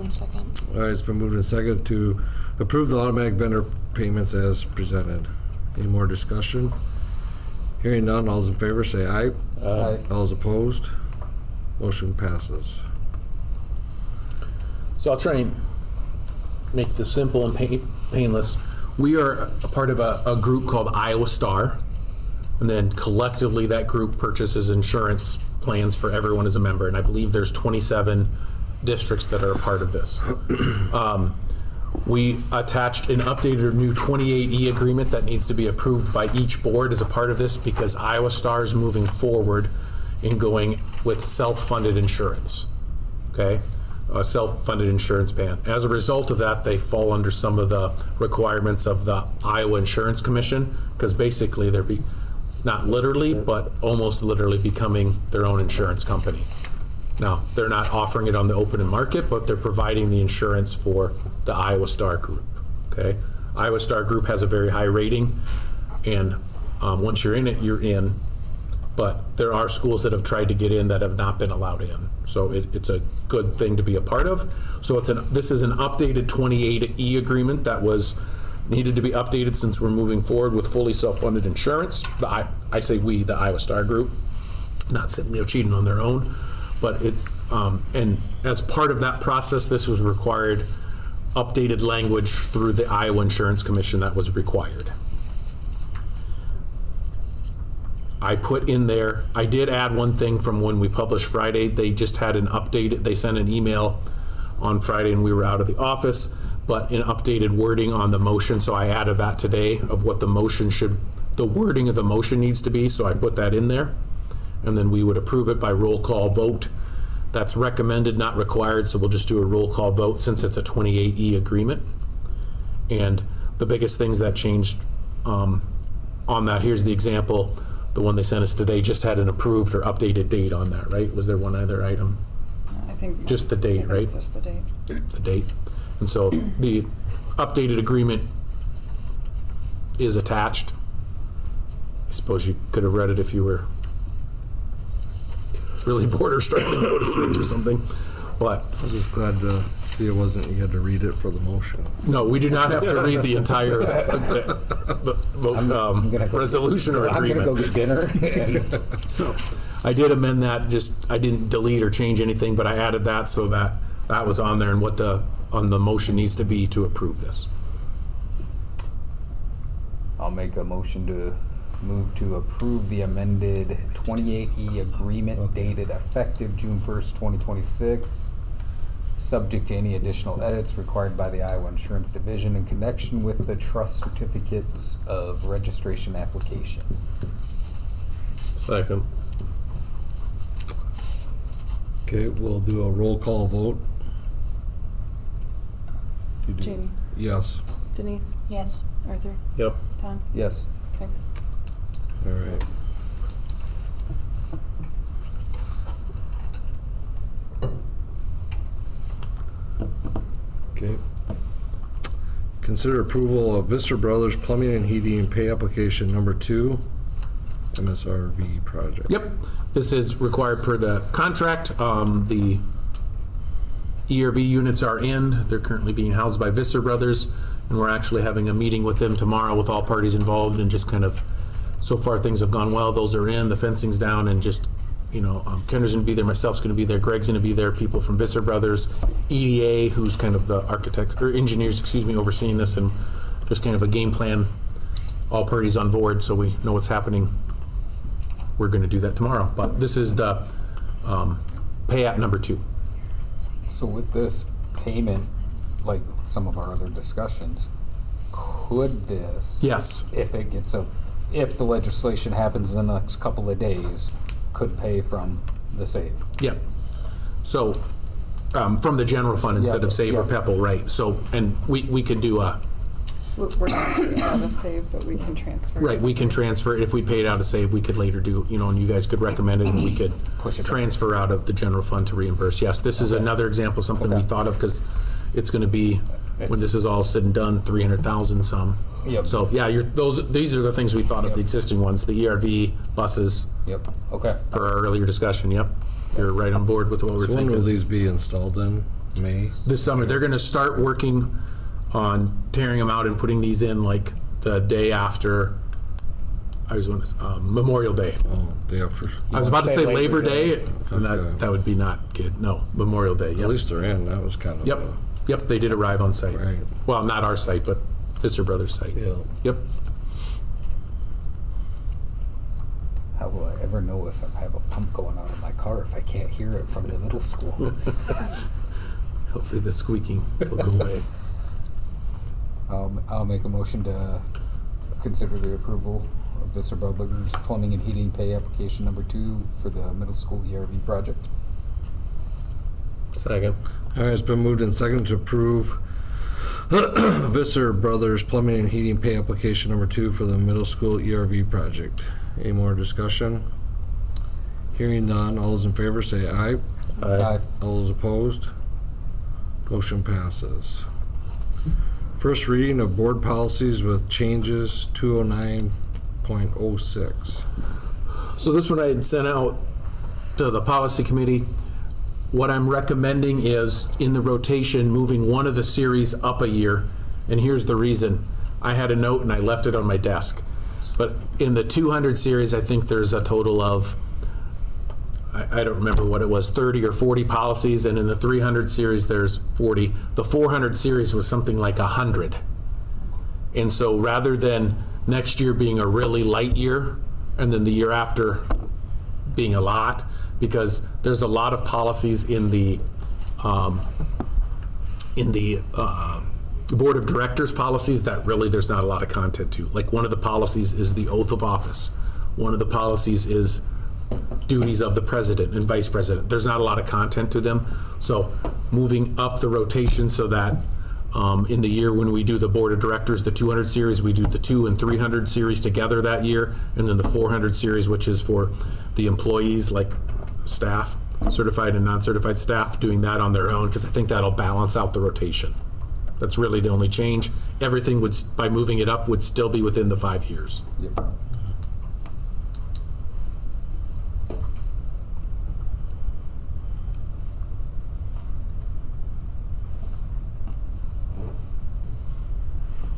Second. all right, it's been moved and seconded to approve the automatic vendor payments as presented. Any more discussion? Hearing none, all those in favor say aye. Aye. All those opposed? Motion passes. So I'll try and make this simple and painless. We are a part of a group called Iowa Star, and then collectively that group purchases insurance plans for everyone as a member, and I believe there's 27 districts that are a part of this. We attached an updated new 28E agreement that needs to be approved by each board as a part of this because Iowa Star is moving forward in going with self-funded insurance, okay? A self-funded insurance plan. As a result of that, they fall under some of the requirements of the Iowa Insurance Commission because basically they're not literally, but almost literally becoming their own insurance company. Now, they're not offering it on the open market, but they're providing the insurance for the Iowa Star Group, okay? Iowa Star Group has a very high rating, and once you're in it, you're in. But there are schools that have tried to get in that have not been allowed in. So it's a good thing to be a part of. So this is an updated 28E agreement that was needed to be updated since we're moving forward with fully self-funded insurance. I say we, the Iowa Star Group, not sitting cheating on their own. But it's, and as part of that process, this was required, updated language through the Iowa Insurance Commission that was required. I put in there, I did add one thing from when we published Friday. They just had an updated, they sent an email on Friday and we were out of the office, but an updated wording on the motion. So I added that today of what the motion the wording of the motion needs to be. So I put that in there. And then we would approve it by roll call vote. That's recommended, not required, so we'll just do a roll call vote since it's a 28E agreement. And the biggest things that changed on that, here's the example, the one they sent us today just had an approved or updated date on that, right? Was there one other item? I think. Just the date, right? Just the date. The date. And so the updated agreement is attached. I suppose you could have read it if you were really bored or struggling to notice things or something, but I was just glad to see it wasn't, you had to read it for the motion. no, we do not have to read the entire resolution or I'm gonna go agreement. get dinner. So I did amend that, I didn't delete or change anything, but I added that so that was on there and what on the motion needs to be to approve this. I'll make a motion to move to approve the amended 28E agreement dated effective June 1st, 2026, subject to any additional edits required by the Iowa Insurance Division in connection with the trust certificates of registration application. Second. Okay, we'll do a roll call vote. Jamie, Yes. Denise, Yes. Arthur, Yep. Tom. Yes. Okay. All right. Okay. Consider approval of Visser Brothers Plumbing and Heating Pay Application Number 2, MSRV project. Yep, this is required per the contract. The ERV units are in. They're currently being housed by Visser Brothers. and we're actually having a meeting with them tomorrow with all parties involved, and just kind of, so far things have gone well. Those are in, the fencing's down, and just, Kendra's gonna be there, myself's gonna be there, Greg's gonna be there, people from Visser Brothers, EDA, who's kind of the architects, or engineers, overseeing this, and just kind of a game plan, all parties on board, so we know what's happening. We're gonna do that tomorrow, but this is the pay app number 2. So with this payment, like some of our other discussions, could this? Yes. If the legislation happens in the next couple of days, could pay from the save? Yep. So, from the general fund instead Yeah, of SAVE or yeah. PEPAL, right? So, and we could do We're not paying out of save, but we can transfer. right, we can transfer it. If we paid out of SAVE, we could later do, and you guys could recommend it, and we could Push it back. transfer out of the general fund to reimburse. Yes, this is another example, something we Okay. thought of, because it's gonna be, when this is all said and done, 300,000 some. Yep. So, yeah, these are the things we thought of, the Yep. existing ones, the ERV buses, Yep, okay. per our earlier discussion, yep. You're right on board with what we're So when will thinking. these be installed then? May? This summer, they're gonna start working on tearing them out and putting these in like the day after, Memorial Day. Oh, day after. I was about to say say Labor Labor Day, and Okay. that would be not good. No, Memorial Day, At yep. least they're in, that was kind of. Yep, yep, they did arrive on site. Right. Well, not our site, but Visser Brothers site. Yeah. Yep. How will I ever know if I have a pump going on in my car if I can't hear it from the middle school? Hopefully the squeaking will go away. I'll make a motion to consider the approval of Visser Brothers Plumbing and Heating Pay Application Number 2 for the middle school ERV project. Second. All right, it's been moved and seconded to approve Visser Brothers Plumbing and Heating Pay Application Number 2 for the middle school ERV project. Any more discussion? Hearing none, all those in favor say aye. Aye. All those opposed? Motion passes. First reading of board policies with changes 209.06. So this one I had sent out to the policy committee. What I'm recommending is, in the rotation, moving one of the series up a year. And here's the reason. I had a note and I left it on my desk. But in the 200 series, I think there's a total of, I don't remember what it was, 30 or 40 policies. And in the 300 series, there's 40. The 400 series was something like 100. And so rather than next year being a really light year, and then the year after being a lot, because there's a lot of policies in the board of directors policies that really there's not a lot of content to. Like, one of the policies is the oath of office. One of the policies is duties of the president and vice president. There's not a lot of content to them. So moving up the rotation so that in the year when we do the board of directors, the 200 series, we do the 200 and 300 series together that year, and then the 400 series, which is for the employees, like staff, certified and non-certified staff, doing that on their own, because I think that'll balance out the rotation. That's really the only change. Everything would, by moving it up, would still be within the 5 years. Yep.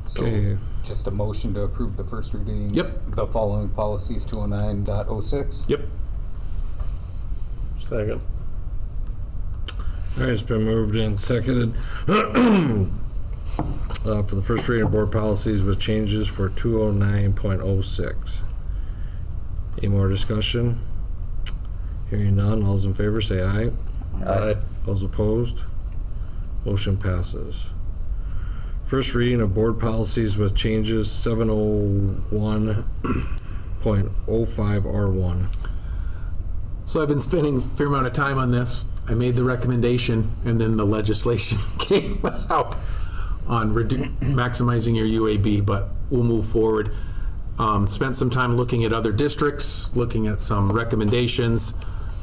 So, Okay. just a motion to approve the first reading. Yep. The following policies 209.06. Yep. Second. All right, it's been moved and seconded for the first reading of board policies with changes for 209.06. Any more discussion? Hearing none, all those in favor say aye. Aye. Those opposed? Motion passes. First reading of board policies with changes 701.05R1. So I've been spending a fair amount of time on this. I made the recommendation, and then the legislation came out on maximizing your UAB, but we'll move forward. Spent some time looking at other districts, looking at some recommendations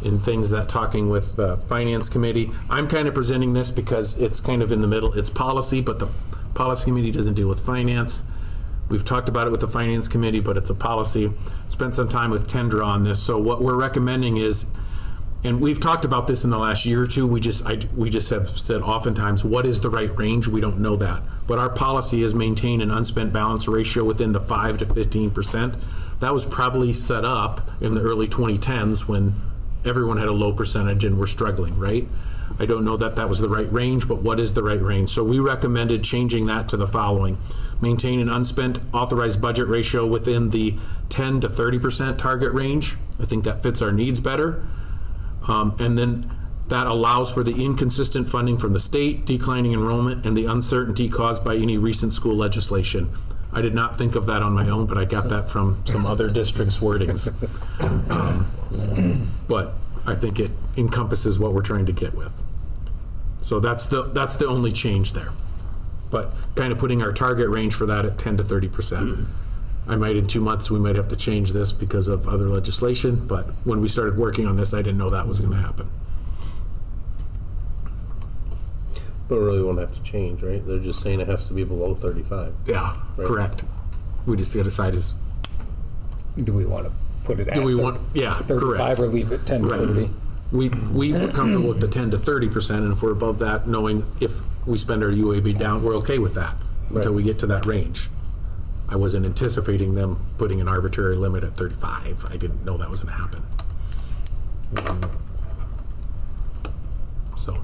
and things that, talking with the finance committee. I'm kind of presenting this because it's kind of in the middle. It's policy, but the policy committee doesn't deal with finance. We've talked about it with the finance committee, but it's a policy. Spent some time with Tendra on this. So what we're recommending is, And we've talked about this in the last year or two. We just have said oftentimes, what is the right range? We don't know that. But our policy is maintain an unspent balance ratio within the 5 to 15%. That was probably set up in the early 2010s when everyone had a low percentage and were struggling, right? I don't know that that was the right range, but what is the right range? So we recommended changing that to the following. Maintain an unspent authorized budget ratio within the 10 to 30% target range. I think that fits our needs better. And then that allows for the inconsistent funding from the state, declining enrollment, and the uncertainty caused by any recent school legislation. I did not think of that on my own, but I got that from some other districts' wordings. But I think it encompasses what we're trying to get with. So that's the only change there. But kind of putting our target range for that at 10 to 30%. I might, in 2 months, we might have to change this because of other legislation, but when we started working on this, I didn't know that was gonna happen. But really won't have to change, right? They're just saying it has to be below 35. Yeah, Right. correct. We just gotta decide is, Do we want to put it at do we want, yeah, 35 correct. or leave it 10 to Right. 30? We were comfortable with the 10 to 30%, and if we're above that, knowing if we spend our UAB down, we're okay with that until Right. we get to that range. I wasn't anticipating them putting an arbitrary limit at 35. I didn't know that was gonna happen. So,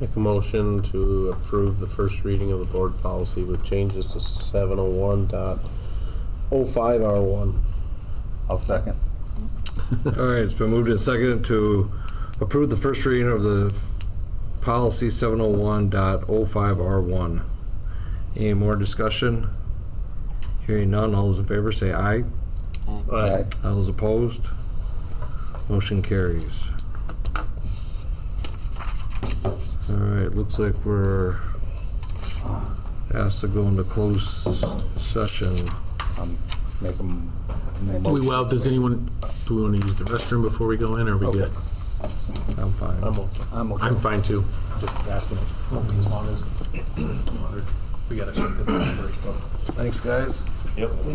Make a motion to approve the first reading of the board policy with changes to 701.05R1. I'll second. All right, it's been moved and seconded to approve the first reading of the policy 701.05R1. Any more discussion? Hearing none, all those in favor say aye. Aye. All those opposed? Motion carries. All right, looks like we're asked to go into closed session. Make them. well, does anyone, do we wanna use the restroom before we go in, or are we good? I'm fine. I'm okay. I'm okay. I'm fine too, just asking, as long as we gotta shut this down first. Thanks, guys. Yep.